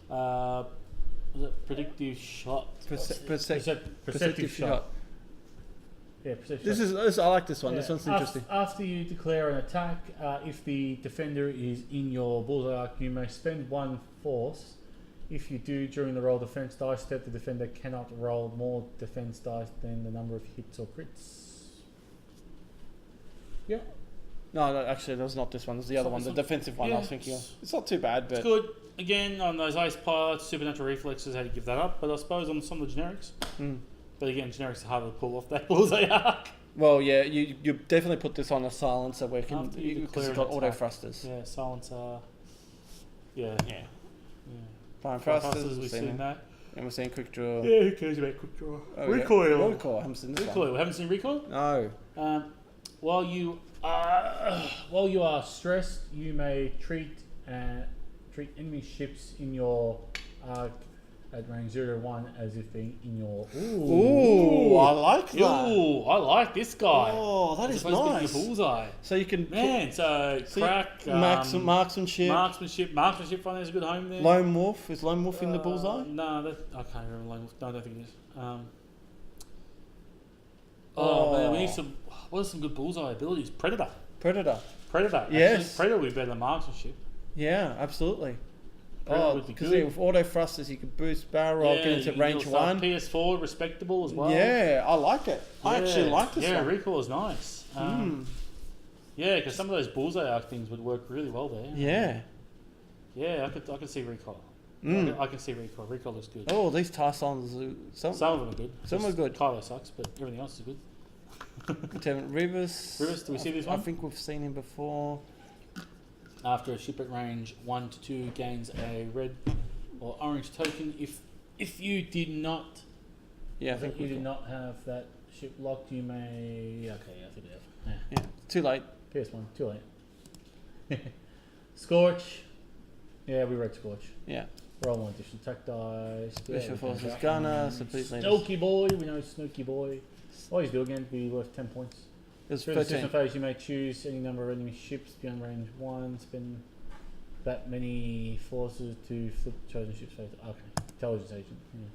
Was it predictive shot? Perceptive shot. Yeah, perceptive This I like this one. Yeah. This one's interesting. After you declare an attack, if the defender is in your bullseye arc, you may spend 1 force. If you do, during the roll defense dice step, the defender cannot roll more defense dice than the number of hits or crits. Yeah. No, actually, that was not this one. It was the other one, the defensive one I was thinking of. It's not too bad, but... It's good. Again, on those ice pilots, supernatural reflexes, how do you give that up? But I suppose on some of the generics. But again, generics are harder to pull off that bullseye arc. Well, yeah, you definitely put this on a silencer where because it's got auto attack. thrusters. Yeah, silencer. Yeah. Prime Prime thrusters, we've seen that. And we're seeing quick draw. Yeah, who cares about quick draw? Oh, recoil. Yeah. Recoil. I haven't seen this recoil. one. We haven't seen recoil? No. While you are stressed, you may treat enemy ships in your arc at range 0 to 1 as if being in your. Ooh, I like that. Ooh, I like this guy. Oh, that is nice. Your bullseye. So you can crack marksmanship. Marksmanship. Finding is a good home there. Lone wolf is lone wolf in the bullseye? No, I can't remember lone wolf. No, I don't think it is. Man, we need some. What are some good bullseye abilities? Predator. Yes. Actually, Predator would be better than marksmanship. Yeah, absolutely. Predator would be because good. with auto thrusters, you can boost barrel roll, get into range 1. PS4 respectable as well. Yeah, I like it. I actually like this one. Yeah, recoil is nice. Yeah, because some of those bullseye arc things would work really well there. Yeah. Yeah, I could see recoil. I can see recoil. Recoil looks good. Oh, these Tarsons, some of them are good. Some are good. Kylo sucks, but everything else is good. Lieutenant Rivers. Do we see this one? I think we've seen him before. After a ship at range 1 to 2 gains a red or orange token, if you did not, I think you did not have that ship locked, you may. Okay, I think we have. Yeah, too late. PS1, too late. Scorch. Yeah, we read Scorch. Yeah. Roll 1 additional attack dice. Special Forces Gunner. Snooky boy, we know Snooky boy. What he's doing again, be worth 10 points. It's During the system phase, you may choose any number of enemy ships beyond range 1. Spend that many forces to flip chosen ship's phase. Okay, intelligence agent. Yeah.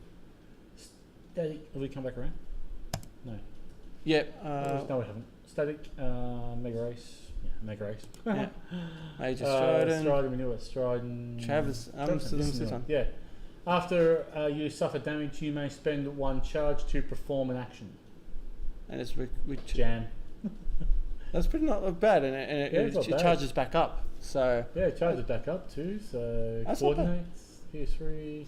Static. Have we come back around? No. Yeah. No, we haven't. Static. Mega race. Yeah, Mega race. Yeah. Major Stridon. Stridon. We knew it. Stridon. Travis. This one. Yeah. After you suffer damage, you may spend 1 charge to perform an action. And it's jam. That's pretty not bad, and it charges back up. So yeah, it charges back up too. So that's coordinates, PS3.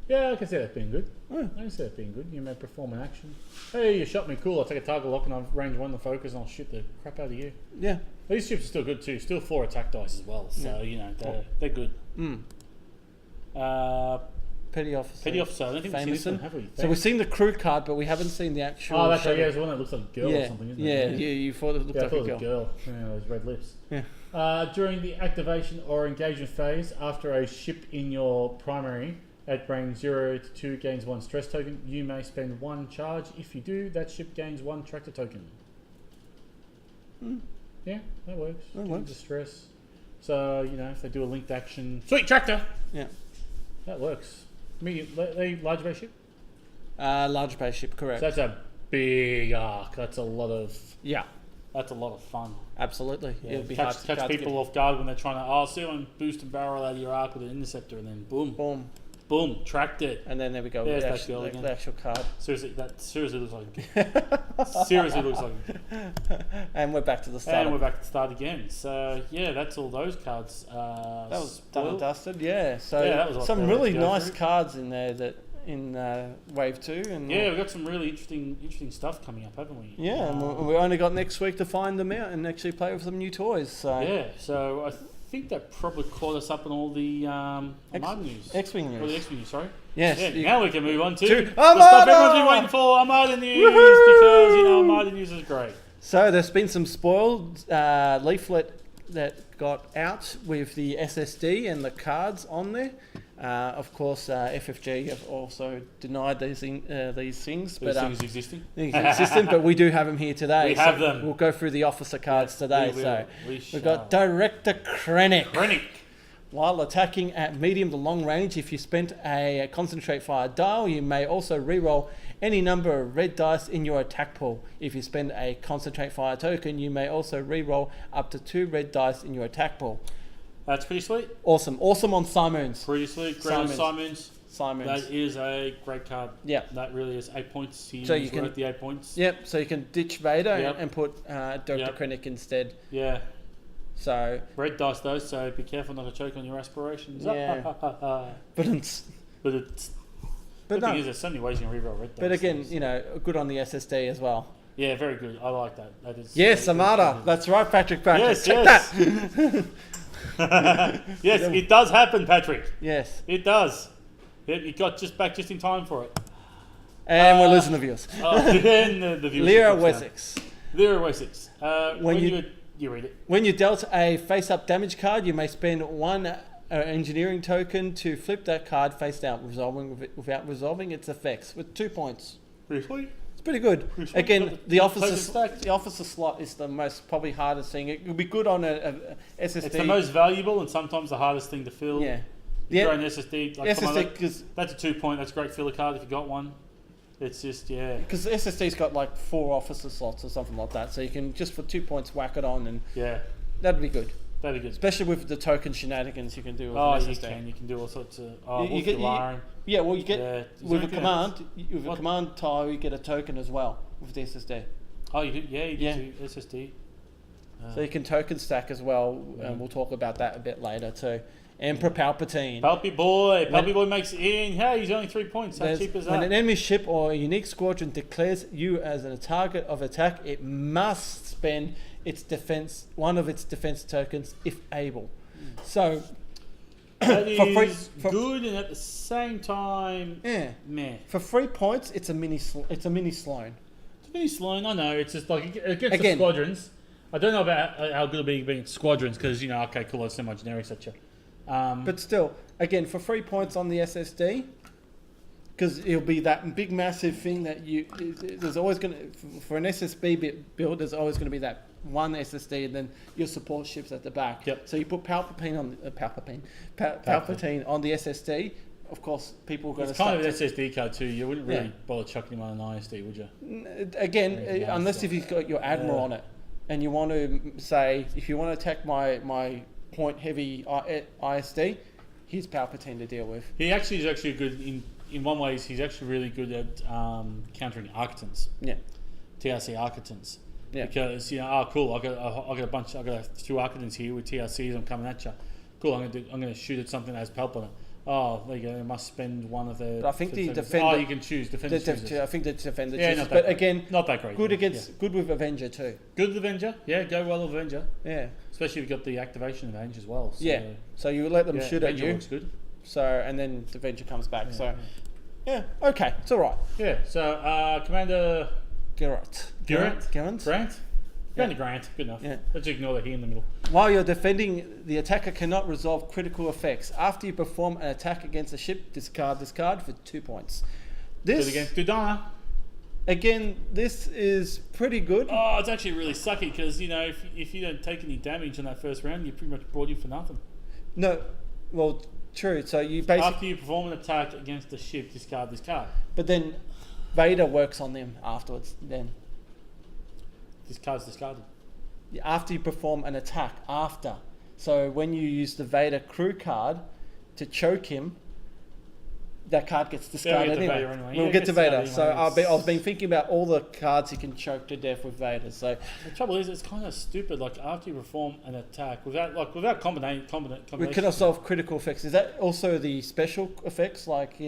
Yeah, I can see that being good. Yeah. I can see that being good. You may perform an action. Hey, you shot me cool. I'll take a target lock and I'll range 1 to focus and I'll shoot the crap out of you. Yeah. These ships are still good too. Still 4 attack dice as well. So you know they're good. Petty officer. I don't think we've seen this one, have we? So we've seen the crew card, but we haven't seen the actual. Oh, that's right. Yeah, it's the one that looks like a girl or something, isn't it? Yeah. You thought it looked like a girl. Yeah, those red lips. Yeah. During the activation or engagement phase, after a ship in your primary at range 0 to 2 gains 1 stress token, you may spend 1 charge. If you do, that ship gains 1 tractor token. Yeah, that works. That works. The stress. So if they do a linked action, sweet tractor. Yeah, that works. They large base ship. Large base ship, correct. So that's a big arc. That's a lot of. Yeah. That's a lot of fun. Absolutely. Yeah, it'd be catch people off guard when they're trying to, see one boost and barrel out of your arc with an interceptor, and then boom, tracked it. And then there we go. There's that girl again. The actual card. Seriously, that seriously looks like seriously looks like And we're back to the start. And we're back to the start again. So yeah, that's all those cards. That was done and dusted. Yeah. So that was some really nice cards in there that in Wave 2. And we've got some really interesting stuff coming up, haven't we? Yeah, and we only got next week to find them out and actually play with some new toys. So yeah, so I think that probably caught us up on all the Armada news. X Wing Or the news. X Wing news, sorry. Yes. Yeah, now we can move on to the Armada! stuff everyone's been waiting for, Armada news, because, Armada news is great. So there's been some spoiled leaflet that got out with the SSD and the cards on there. Of course, FFG have also denied these things. These things existing. Things existent, but we do have them here today. We have them. We'll go through the officer cards today. we will. So We we've got shall. Director Krennic. Krennic. While attacking at medium to long range, if you spent a concentrate fire dial, you may also reroll any number of red dice in your attack pool. If you spend a concentrate fire token, you may also reroll up to 2 red dice in your attack pool. That's pretty sweet. Awesome on Simoons. Pretty sweet. Great on Simons. That is a great card. Yeah. That really is 8 points. He's So you can- worth the 8 points. Yep, so you can ditch Vader Yep. and put Dr. Yep. Krennic instead. Yeah. So, Red dice though, so be careful not to choke on your aspirations. Yeah. but it's, But it's but the thing no. is, there's so many ways you can reroll red dice. But again, so- good on the SSD as well. Yeah, very good. I like that. That is. Yes, Armada. That's right, Patrick. Yes, Check yes. that. Yes, it does happen, Patrick. Yes. It does. It got back just in time for it. And we're losing the views. Then the viewership Lyra drops down. Wessex. Lyra Wessex. When you- you read it. When you dealt a face-up damage card, you may spend 1 engineering token to flip that card face down, without resolving its effects with 2 points. Pretty sweet. It's pretty good. Pretty sweet. Again, Got the token officer stacked. the officer slot is the most probably hardest thing. It would be good on a SSD. It's the most valuable and sometimes the hardest thing to fill. Yeah. If you're an SSD, like, come on, SSD because that's a 2 point. That's a great filler card if you got one. It's just the SSD's got like 4 officer slots or something like that, so you can just for 2 points whack it on, and yeah, that'd be good. that'd be good. Especially with the token shenanigans you can do with Oh, an you SSD. can do all sorts of. You get- yeah, Well, you get is with there a anything else? command tile, you get a token as well with the SSD. Oh, you do. Yeah, you do Yeah. too. SSD. So you can token stack as well, and we'll talk about that a bit later too. Emperor Palpatine. Palpy Boy makes it in. Hey, he's only 3 points. How There's- cheap is when that? an enemy ship or a unique squadron declares you as a target of attack, it must spend one of its defense tokens if able. So That for free- is for- good and at the same time, yeah, meh. for 3 points, it's a mini Sloane. It's a mini Sloane. I know. It's just like against the Again. squadrons. I don't know about how good it'll be against squadrons because okay, cool. There's so much generics at you. But still, again, for 3 points on the SSD, because it'll be that big massive thing that there's always going to, for an SSB build, there's always going to be that one SSD and then your support ships at the back. Yep. So you put Palpatine on Palpatine on the SSD. Of course, people are going It's to kind start of an SSD card too. You wouldn't really Yeah. bother chucking him on an ISD, would you? again, Yeah, unless if you've got your Admiral on it, and you want to say, if you want to attack my point heavy ISD, here's Palpatine to deal with. He actually is actually good in one way. He's actually really good at countering Architons, Yeah. TRC Architons. Yeah. Because cool. I got a few Architons here with TRCs. I'm coming at you. Cool. I'm gonna shoot at something that has Palp on it. Oh, there you go. They must spend one of the. But I think the tokens. defender. Oh, you can choose defender. I think the defender Yeah, chooses, not that but great. again, Not that great. good with Avenger too. Good with Avenger. Yeah, go well with Avenger. Yeah. Especially if you've got the activation of Avenger as well. So, Yeah. So you let them yeah, shoot at Avenger you. looks good. So and then the Avenger comes back. Yeah. Okay. It's all right. Yeah. So Commander Geralt. Grant. Geralt? Commander Grant. Good enough. Yeah. Let's ignore the he in the middle. While you're defending, the attacker cannot resolve critical effects. After you perform an attack against a ship, discard this card for 2 points. Good This against Dudana. again, this is pretty good. Oh, it's actually really sucky because if you don't take any damage in that first round, you're pretty much brought in for nothing. No, well, true. So you basically, After you perform an attack against the ship, discard this card. but then Vader works on them afterwards. Then This card's discarded. after you perform an attack, after. So when you use the Vader crew card to choke him, that card gets discarded to anyway. Vader anyway. We'll Yeah, get it to gets Vader. discarded So anyway. I've been thinking about all the cards you can choke to death with Vader. So The trouble is, it's kind of stupid. Like after you perform an attack without combination. we can solve critical effects. Is that also the special effects, like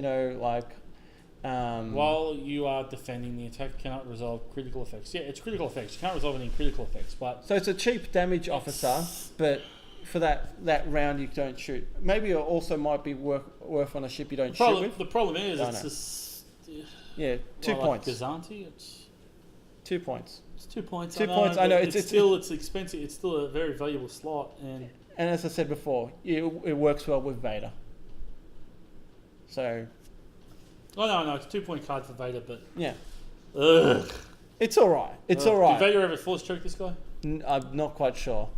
While you are defending, the attack cannot resolve critical effects. Yeah, it's critical effects. You can't resolve any critical effects, but So it's a cheap damage officer, but for that round you don't shoot. Maybe it also might be worth on a ship you don't shoot with. The problem is Don't it's know. just... Yeah, 2 points. Like Gazanti, it's 2 points. 2 points. 2 points. I know it's expensive. It's still a very valuable slot, and as I said before, it works well with Vader. So. no, it's a 2-point card for Vader, but Yeah. Ugh. It's all right. It's all right. Did Vader ever force choke this guy? I'm not quite sure.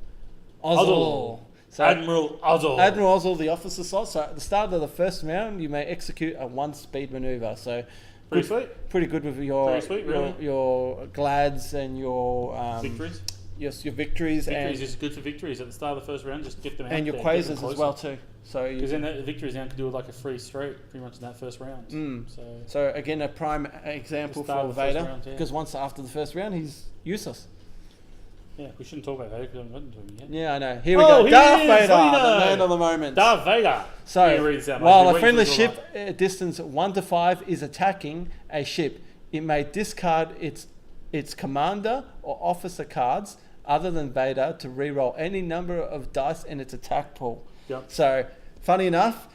Ozzel. So Admiral Ozzel. Admiral Ozzel, the officer slot. So at the start of the first round, you may execute a 1-speed maneuver. So Pretty sweet. pretty good with your Pretty sweet, really. your glads and your Victories. Yes, your victories Victories is good for victories at the start of the first round. Just get them out and your there, get them quasars as closer. well too. So Because then the victories now can do like a free straight pretty much in that first round. So again, a prime example The start for of the first Vader, round, yeah. because once after the first round, he's useless. Yeah, we shouldn't talk about Vader because we haven't gotten to him yet. Yeah, I know. Here we Oh, go. here Darth he is, Vader, Vader. the man of the moment. Darth Vader. So, Yeah, read this out, mate. while We're a waiting friendly for the ship at distance 1 to 5 is attacking a ship, it may discard its commander or officer cards other than Vader to reroll any number of dice in its attack pool. Yep. So, funny enough,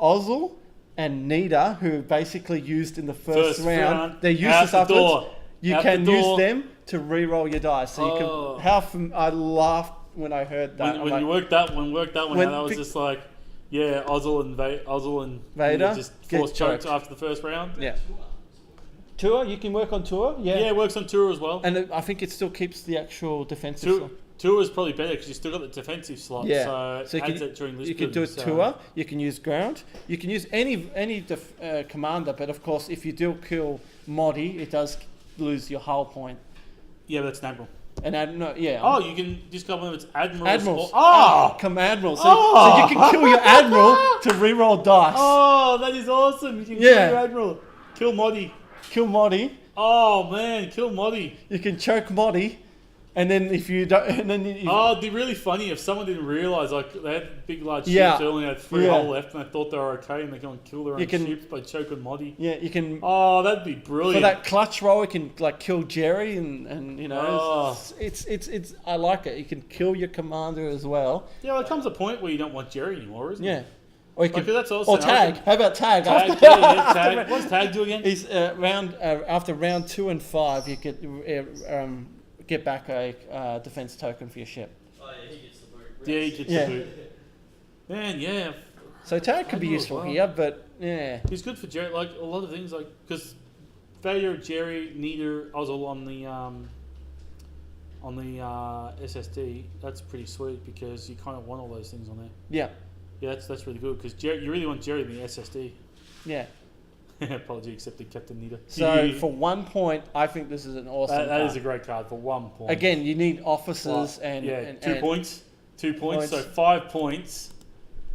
Ozzel and Nida, who basically used in the first round, they're useless out the afterwards. door. You Out can the use door. them to re-roll your dice. So you can. I laughed when I heard that. When you worked that one When out, I was the- just like, yeah, Ozzel and Vader just get force choked choked. after the first round. Yeah. Tour, you can work on tour. Yeah. Yeah, it works on tour as well. And I think it still keeps the actual defensive. Tour, slot. tour is probably better because you still got the defensive slot. Yeah. So it adds it during list you can do a building, so- tour. You can use ground. You can use any commander. But of course, if you do kill Modi, it does lose your hull point. Yeah, but that's an admiral. And yeah. Oh, you can discard one of its admirals. Admirals. Oh! Commandral. So, Oh! so you can kill your admiral to reroll dice. Oh, that is awesome. You can Yeah. kill your admiral. Kill Modi. Kill Modi. Oh, man. Kill Modi. You can choke Modi, and then if you don't, and then you, Oh, it'd be really funny if someone didn't realise, like, they had big, large ships, Yeah. they only had 3 Yeah. hull left, and they thought they were okay, and they go and kill their You own can- ships by choking Modi. yeah, you can. Oh, that'd be For brilliant. that clutch roll, you can like kill Jerry, and you know, Oh. it's I like it. You can kill your commander as well. Yeah, well, there comes a point where you don't want Jerry anymore, isn't Yeah, it? or you Like, can that's also or tag. How about tag? Tag, After- yeah, tag. What's tag do again? He's after round 2 and 5, you could get back a defense token for your ship. Oh yeah, he gets the boot. Yeah, he gets Yeah. the boot. Man, yeah. So tag could be Admiral as useful well. here, but yeah, He's good for Jerry. Like, a lot of things, like, because Vader, Jerry, Nida, Ozzel on the SSD, that's pretty sweet because you kind of want all those things on there. yeah, Yeah, that's really good because you really want Jerry in the SSD. yeah. Apology accepted, Captain Nida. So for 1 point, I think this is an awesome. that card. is a great card for 1 point. Again, you need officers Right. and yeah, and, 2 and points. 2 points, so Points. 5 points.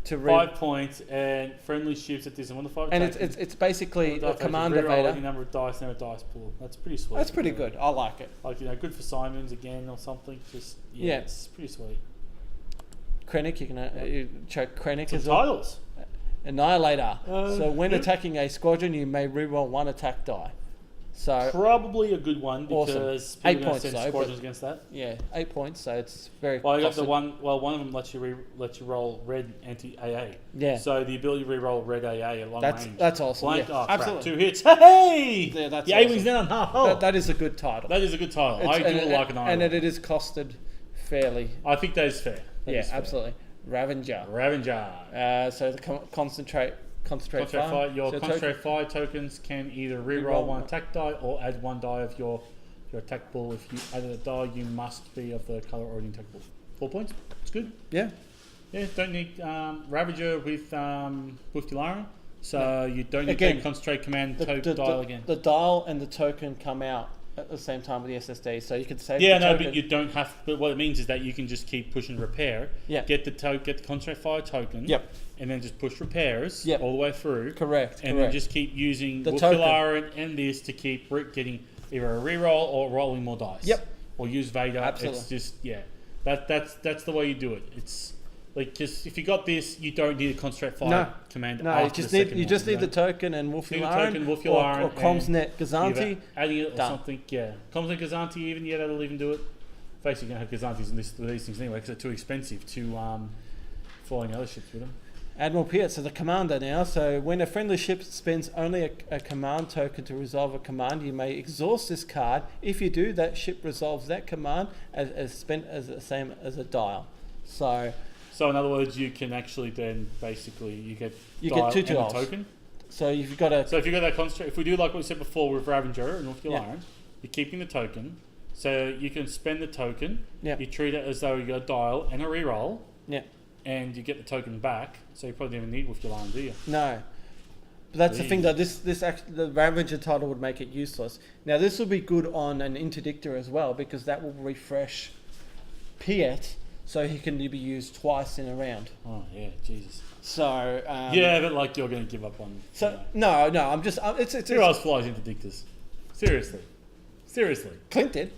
to 5 points and friendly ships at this and 1 to 5. and attacking. it's basically One to a 5 commander reroll any Vader. number of dice, never dice pool. That's pretty sweet. That's pretty Yeah. good. I like it. Like, good for Simons again or something. Just Yeah. it's pretty sweet. Krennic, you can you choke Krennic Some as well. titles. Annihilator. So when yeah. attacking a squadron, you may reroll 1 attack die. So Probably a good one Awesome. because 8 people points send though, squadrons but- against that. yeah, 8 points. So it's very. Well, I got the costed. one. Well, one of them lets you roll red anti AA. Yeah. So the ability to reroll red AA at long range. That's awesome. Blank. Yeah, Oh, crap. absolutely. 2 hits. Hey! Yeah, that's the awesome. A-wing's down. Oh. That is a good title. That is a good title. It's- I do like an and iron. it is costed fairly. I think that is fair. That Yeah, is fair. absolutely. Ravenger. Ravenger. So the concentrate Concentrate fire. fire. Your So concentrate fire tokens can either reroll Reroll 1 attack die or add 1 die of your attack pool. If you add a die, you must be of the color already in attack pool. 4 points. It's good. Yeah. Yeah, don't need Ravager with Yularen, so you don't need Again, to concentrate command The, dial again. the dial and the token come out at the same time with the SSD, so you can save. Yeah, the no, token. but you don't have. But what it means is that you can just keep pushing repair. Yeah. Get the concentrate fire token. Yep. And then just push repairs. Yep. All the way through. Correct. And then just keep using The token. Yularen and this to keep getting either a reroll or rolling more dice. Yep. Or use Vader. Absolutely. It's just that's the way you do it. It's like just if you got this, you don't need a concentrate fire command. No, you after just the need second you one, just need know? the token and Wolf Need the Yularen token, Wolf or Yularen, Comsnet Either Gazanti. adding it or Done. something. Yeah, Comsnet Gazanti even that'll even do it. basically going to have Gazantes and these things anyway because they're too expensive to flying other ships with them. Admiral Piet, so the commander now. So when a friendly ship spends only a command token to resolve a command, you may exhaust this card. If you do, that ship resolves that command as spent as the same as a dial. So in other words, you can actually then basically you get two and a dials. token. So if you've got a if you got that construct, if we do like what we said before with Ravager and North Carolina, you're keeping the token. So you can spend the token. Yeah. You treat it as though you got a dial and a reroll. Yeah. And you get the token back, so you probably don't even need Wolf Galan, do you? No. But that's the thing, though. The Ravager title would make it useless. Now, this will be good on an Interdictor as well, because that will refresh Piet, so he can be used twice in a round. Oh, yeah, Jesus. So... yeah, but like you're going to give up on... So, no, I'm just... Who else flies Interdictors? Seriously. Clint did.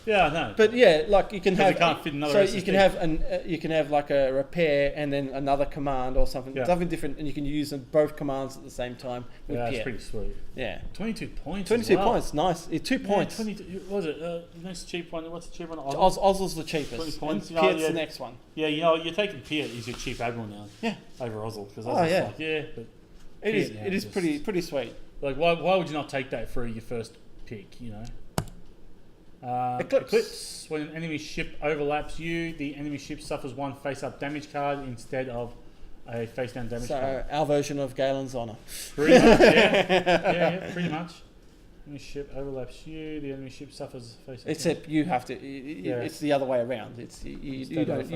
Yeah, I know. But yeah, like you can have, you can't fit another so SSD. you can have like a repair and then another command or something different, and you can use them both commands at the same time. With that's Piet. pretty sweet. Yeah, 22 points. 22 as well. points, nice. 2 points. 22. What was it? The next cheap one. What's the cheap one? Ozzel's the cheapest. 20 points. And Piet's the next one. Yeah, you're taking Piet as your cheap admiral now. Yeah. Over Ozzel because but it is pretty sweet. Like why would you not take that for your first pick? You know. Eclipse. When an enemy ship overlaps you, the enemy ship suffers 1 face-up damage card instead of a face-down damage card. So our version of Galen's Honor. Pretty much, yeah, pretty much. Enemy ship overlaps you, the enemy ship suffers face-up. Except you have to. It's the other way around. It's you don't.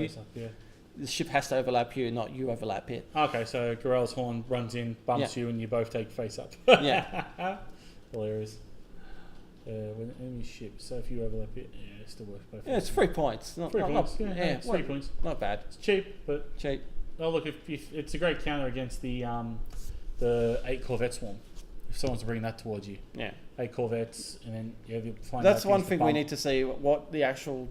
The ship has to overlap you, not you overlap it. Okay, so Gorell's Horn runs in, bumps you, and you both take face-up. Yeah. Hilarious. When enemy ship, so if you overlap it, it still works both. Yeah, it's 3 points. 3 points. It's 3 points. Not bad. It's cheap, but cheap. Oh look, if it's a great counter against the 8 Corvette swarm. If someone's bringing that towards you, 8 Corvettes, and then you're flying. That's one thing we need to see what the actual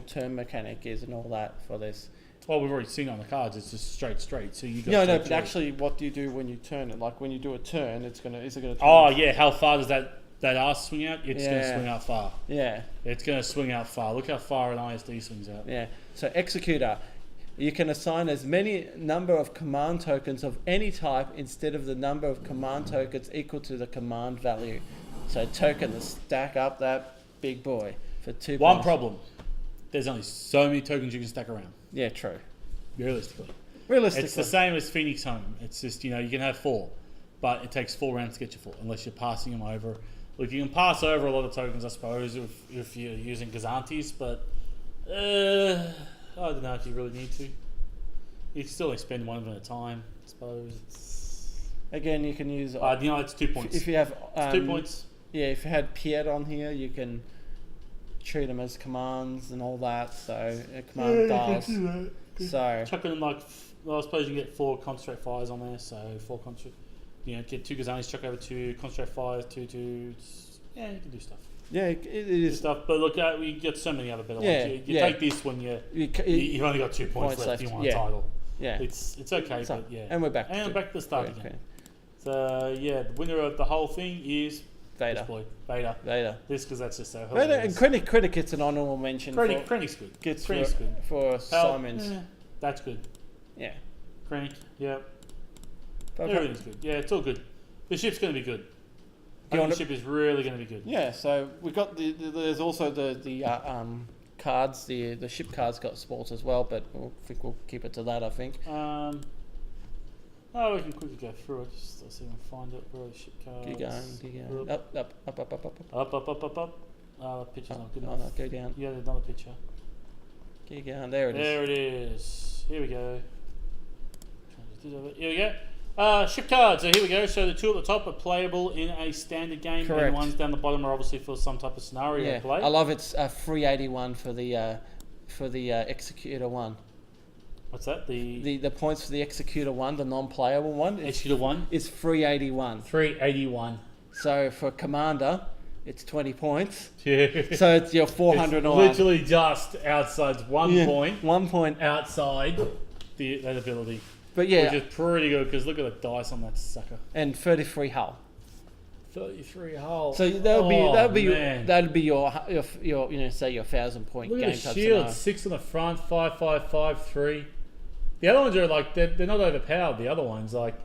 turn mechanic is and all that for this. Well, we've already seen it on the cards. It's just straight. So you got but actually, what do you do when you turn it? Like when you do a turn, is it gonna turn? Oh yeah, how far does that arse swing out? It's going to swing out far. Yeah. It's going to swing out far. Look how far an ISD swings out. Yeah. So Executor, you can assign as many number of command tokens of any type instead of the number of command tokens equal to the command value. So token to stack up that big boy for 2 One points. problem. There's only so many tokens you can stack around. Yeah, true. Realistically. Realistically. It's the same as Phoenix Home. It's just, you can have 4, but it takes 4 rounds to get you 4, unless you're passing them over. Look, you can pass over a lot of tokens, I suppose, if you're using Gazantes, but I don't know if you really need to. You can still only spend one of them at a time, I suppose. Again, you can use... it's 2 points. If you have... it's 2 points. Yeah, if you had Piet on here, you can treat them as commands and all that, so command dials. So chucking them I suppose you get 4 Construct Fires on there, so 4 Construct... get 2 Gazantes, chuck over 2 Construct Fires, 2... Yeah, you can do stuff. Yeah, it is stuff. But look, we get so many other better ones. You take this when you've only got 2 points left. You want a title. Yeah, it's okay, but yeah. And we're back. And back to the start again. So the winner of the whole thing is Vader. Vader. This because that's just so. Vader and Krennic gets an honourable mention. Krennic's good. Krennic's good for Simons. That's good. Yeah. Krennic. Yep. Everything's good. Yeah, it's all good. The ship's going to be good. The ship is really going to be good. Yeah, so we got there's also the cards. The ship cards got sports as well, but I think we'll keep it to that. I think. We can quickly go through it. Just let's see if I can find it. Where are the ship cards? Keep going. Up. Up. The picture's not good enough. No, go down. Yeah, there's another picture. Keep going. There it is. There it is. Here we go. Here we go. Ship cards. So here we go. So the 2 at the top are playable in a standard game. Correct. And the ones down the bottom are obviously for some type of scenario play. I love it's 381 for the Executor 1. What's that? The points for the Executor 1, the non-playable one. Executor 1 is 381. 381. So for Commander, it's 20 points. Yeah. So it's your 400 it's literally just outside 1 point. 1 point outside that ability. But yeah, which is pretty good because look at the dice on that sucker. And 33 hull. 33 hull. So that'd be your say your 1,000-point Look game at the type shield, scenario. 6 on the front, 5, 5, 5, 3. The other ones are like they're not overpowered. The other ones like,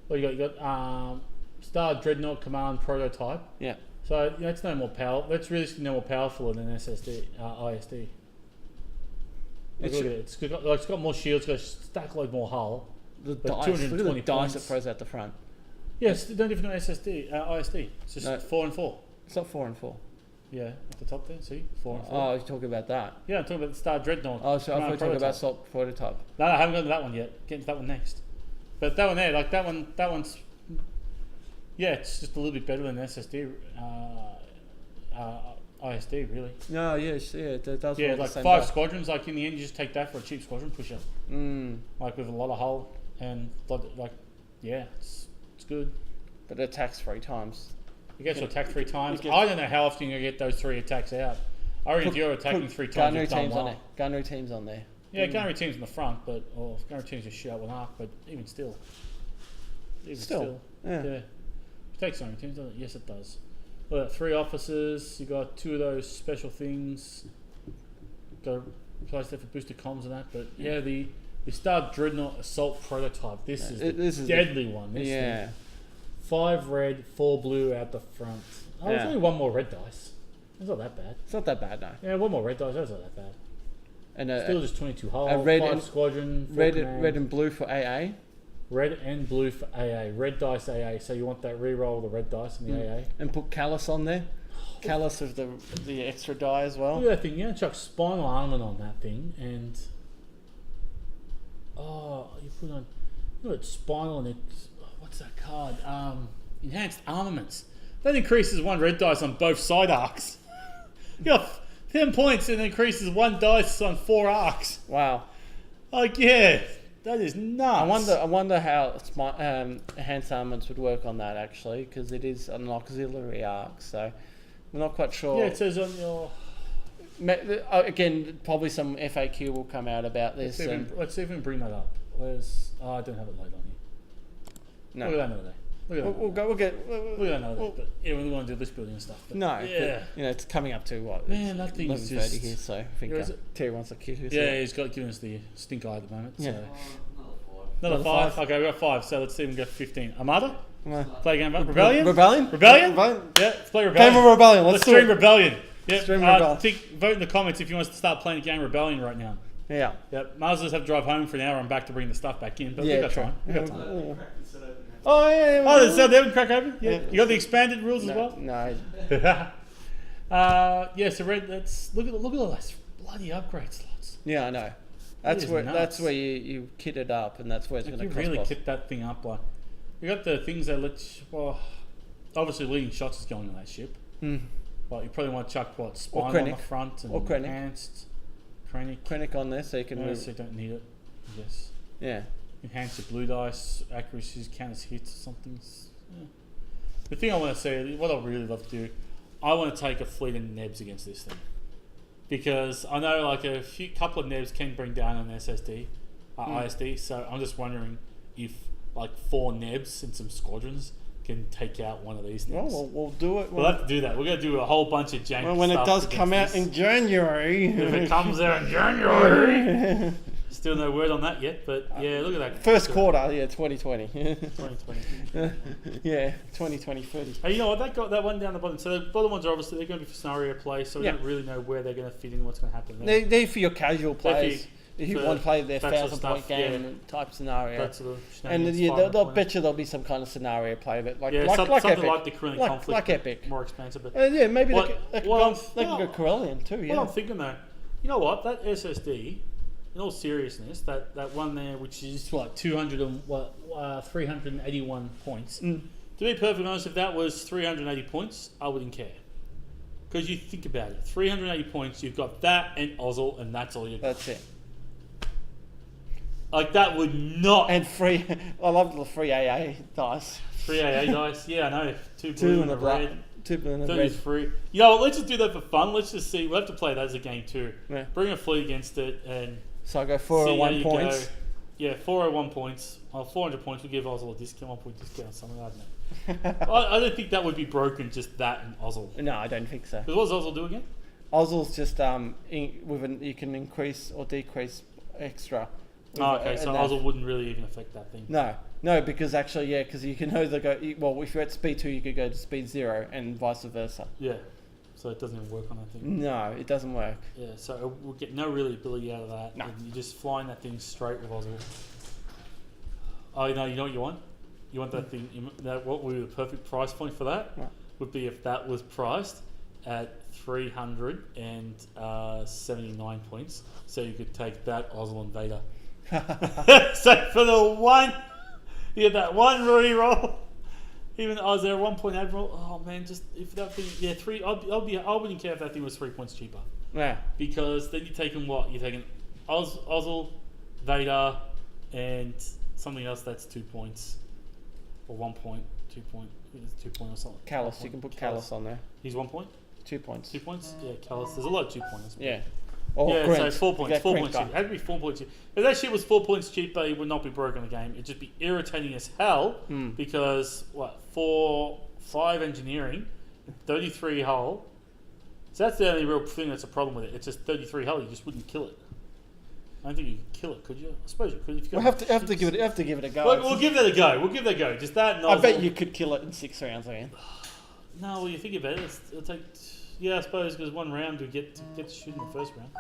well, you got Star Dreadnought Command prototype. Yeah. So it's no more power. That's really no more powerful than SSD ISD. Look at it. It's got more shields. It's got stack load more hull. The But dice, 220 look at the dice points. that throws out the front. Yes, no different than SSD ISD. It's just 4 and 4. It's not 4 and 4. Yeah, at the top there. See, 4 and 4. Oh, you're talking about that. Yeah, I'm talking about the Star Dreadnought. Oh, so I thought you Command were talking about prototype. Salt prototype. No, I haven't got to that one yet. Get into that one next. But that one there, like that one's, yeah, it's just a little bit better than SSD, ISD really. No, yes, yeah, it does. Yeah, roll the like same 5 die. squadrons. Like in the end, you just take that for a cheap squadron pusher. Like with a lot of hull and yeah, it's good. But it attacks 3 times. You get to attack 3 times. get- I don't know how often you get those 3 attacks out. I reckon if you're attacking 3 times, gunnery you've done teams on well. there. Gunnery teams on there. Yeah, gunnery teams in the front, or gunnery teams just shoot out one arc, but even still. Still, yeah. It takes gunnery teams, doesn't it? Yes, it does. Well, 3 officers, you got 2 of those special things. Got a place there for boosted comms and that, but yeah, the Star Dreadnought Assault prototype. This is the deadly one. This thing. 5 red, 4 blue out the front. Oh, there's only 1 more red dice. It's not that bad. It's not that bad, no. Yeah, 1 more red dice. That's not that bad. And Still just 22 hull, red 5 and- squadron, 4 red command. and blue for AA. Red and blue for AA. Red dice AA. So you want that re-roll the red dice in the AA. And put Callus on there. Callus of the extra die as well. Look at that thing. You chuck spinal armament on that thing, and you put on. Look at spinal and it's what's that card? Enhanced armaments. That increases 1 red dice on both side arcs. You got 10 points and increases 1 dice on 4 arcs. Wow. Like that is nuts. I wonder how enhanced armaments would work on that actually, because it is an auxiliary arc, so we're not quite sure. Yeah, it says on your. Again, probably some FAQ will come out about this. Let's see if we can bring that up. I don't have it loaded on here. No, Look at that another day. Look at that. we'll go. We'll get. Look at that another day. But yeah, we want to do list building and stuff. But No, yeah. but, it's coming up to what? Man, that thing is 11:30 just. here, so I think Yeah, is it? Terry wants a cue. Yeah, he's got given us the stink eye at the moment. Yeah. So. Another Another 5. five. Okay, we got 5. So let's see if we can go 15. Armada? Well, Play a game about Rebellion? Rebellion. Rebellion? Yeah, let's play Rebellion. Game of Rebellion. Let's stream Rebellion. Yep. Stream Rebellion. Vote in the comments if you want us to start playing a game of Rebellion right now. Yeah. Yep. Might as well just have to drive home for an hour and back to bring the stuff back in. But Yeah, we got true. time. We got time. Oh yeah. Oh, there's they haven't crack open? Yeah. You got the expanded rules as No, well? no. Yeah, so Red, look at all those bloody upgrade slots. Yeah, I know. is nuts. That's where you kit it up, and that's where it's Like going you to cost. really boss. kit that thing up. Like you got the things that let you, well, obviously leading shots is going on that ship. Like you probably want to chuck spine on the Krennic. front and Or Krennic. enhanced Krennic. Krennic on there, so you can No, move. so you don't need it. I guess Yeah. enhance your blue dice accuracies, counters hits or something. Yeah. The thing I want to say, what I really love to do, I want to take a fleet of Nebs against this thing. Because I know like couple of Nebs can bring down an SSD, ISD, so I'm just wondering if like 4 Nebs and some squadrons can take out one of these things. Well, we'll do it. We'll have to do that. We're going to do a whole bunch of jank when it stuff does against come out this. in January. If it comes out in January. Still no word on that yet, but yeah, look at that. First quarter, yeah, 2020. 2020. Yeah, 2020-30. Hey, you know what? That one down the bottom. So the bottom ones are obviously they're going to be for scenario play, so we Yeah. don't really know where they're going to fit in, what's going to happen. They're for your casual players. If you for want to play their that sort of 1,000-point stuff, game type scenario. That sort of And shenanigans, yeah, fire they'll points. bet you there'll be some kind of scenario play that like something Epic. like the Corellian conflict, like Epic. more expensive. But Yeah, maybe What- they could what go Corellian too. Yeah. what I'm thinking though, you know what? That SSD, in all seriousness, that one there, which is what 381 points. To be perfectly honest, if that was 380 points, I wouldn't care. Because you think about it, 380 points, you've got that and Ozzel, and that's all you got. That's it. Like that would not And free. I love the free AA dice. 3 AA dice. Yeah, I know. 2 blue and a red. 2 blue and a That red. is free. You know what? Let's just do that for fun. Let's just see. We'll have to play that as a game too. Yeah. Bring a fleet against it and So I go see how 401 you points. go. Yeah, 401 points. Well, 400 points. We'll give Ozil a discount, 1 point discount or something. I don't know. I don't think that would be broken, just that and Ozzel. No, I don't think so. Because what does Ozzel do again? Ozzel's just you can increase or decrease extra. Oh, okay, so Ozzel wouldn't really even affect that thing. No, because actually, yeah, because you can either go. Well, if you're at speed 2, you could go to speed 0, and vice versa. Yeah, so it doesn't even work on that thing. No, it doesn't work. Yeah, so we'll get no really ability out of that. No. And you're just flying that thing straight with Ozzel. Oh, no, you know what you want? You want that thing. What would be the perfect price point for that? What? Would be if that was priced at 379 points, so you could take that Ozzel and Vader. So for the one, you get that one re-roll. Even I was there 1 point admiral. Oh man, just if that thing, yeah, I wouldn't care if that thing was 3 points cheaper. Yeah. Because then you're taking what? You're taking Ozzel, Vader, and something else that's 2 points, or 1 point, 2 point, 2 point or something. Callus, you can put Callus on there. He's 1 point. 2 points. 2 points. Yeah, Callus. There's a lot of 2 pointers. Yeah. Yeah, Grint. so 4 points. 4 points Grinter. cheaper. It had to be 4 points cheaper. If that shit was 4 points cheaper, it would not be broken the game. It'd just be irritating as hell because, 5 engineering, 33 hull. So that's the only real thing that's a problem with it. It's just 33 hull. You just wouldn't kill it. I don't think you could kill it, could you? I suppose you could. If you We'll have to give it a go. We'll give that a go. We'll give that a go. Just that. And I bet you could kill it in 6 rounds again. No, well, you think about it. It'll take. Yeah, I suppose because 1 round to get to shoot in the first round.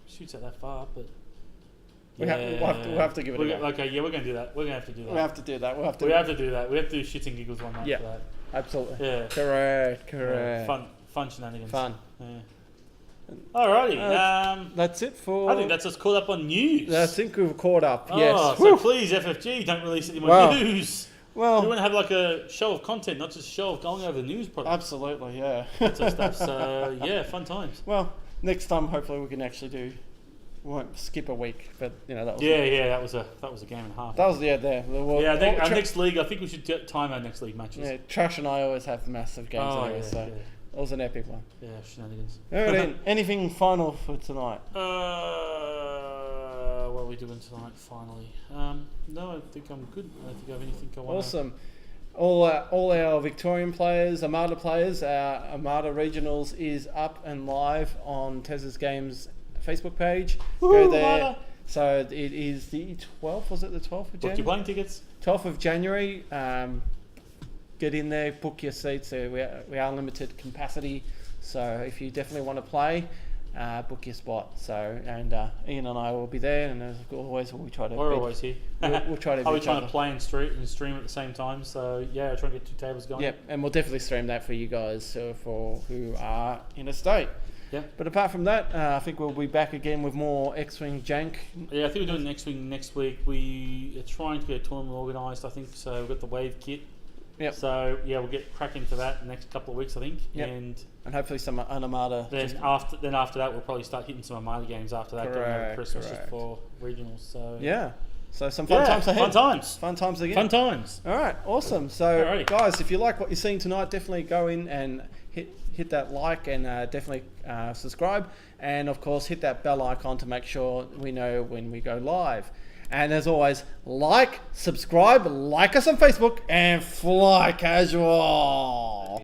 Shoots out that far, but We'll have to give it a go. Okay, yeah, we're going to do that. We're going to have to do that. We'll have to do that. We have to do that. We have to do shits and giggles one night for that. Absolutely. Yeah. Correct. Fun shenanigans. Fun. Yeah. Alrighty. That's it for. I think that's us caught up on news. I think we've caught up. Oh, Yes. so please, FFG, don't release any more news. Well, we want to have like a show of content, not just a show of going over the news product. Absolutely, yeah. Sort of stuff. So yeah, fun times. Well, next time hopefully we can actually do. We won't skip a week, but that was. That was a game and a half. That was there. Well, I think our next league. I think we should time our next league matches. Yeah, Trash and I always have massive games anyway, so it was an epic one. Yeah, shenanigans. Alright, then, anything final for tonight? What are we doing tonight? Finally, no, I think I'm good. I don't think I have anything I want. Awesome. All our Victorian players, Armada players, our Armada Regionals is up and live on Tez's Games Facebook page. Go there. Armada. So it is the 12th. Was it the 12th of Book January? your playing tickets. 12th of January. Get in there, book your seats. We are limited capacity, so if you definitely want to play, book your spot. So Ian and I will be there, and as always, we'll try to. We're always here. We'll try to. I'll be trying to play and stream at the same time. So yeah, try and get 2 tables going. Yep, and we'll definitely stream that for you guys for who are in a state. Yeah. But apart from that, I think we'll be back again with more X Wing jank. Yeah, I think we're doing X Wing next week. We are trying to get a tournament organised. I think so. We've got the wave kit. Yep. So yeah, we'll get cracking for that in the next couple of weeks, I think. Yep. And hopefully some Armada. Then after that, we'll probably start hitting some Armada games after that. Going over Christmas just for regionals. So yeah. So some fun times ahead. Fun times. Fun times again. Fun times. All right. Awesome. So guys, if you like what you're seeing tonight, definitely go in and hit that like and definitely subscribe, and of course hit that bell icon to make sure we know when we go live. And as always, subscribe, like us on Facebook, and fly casual.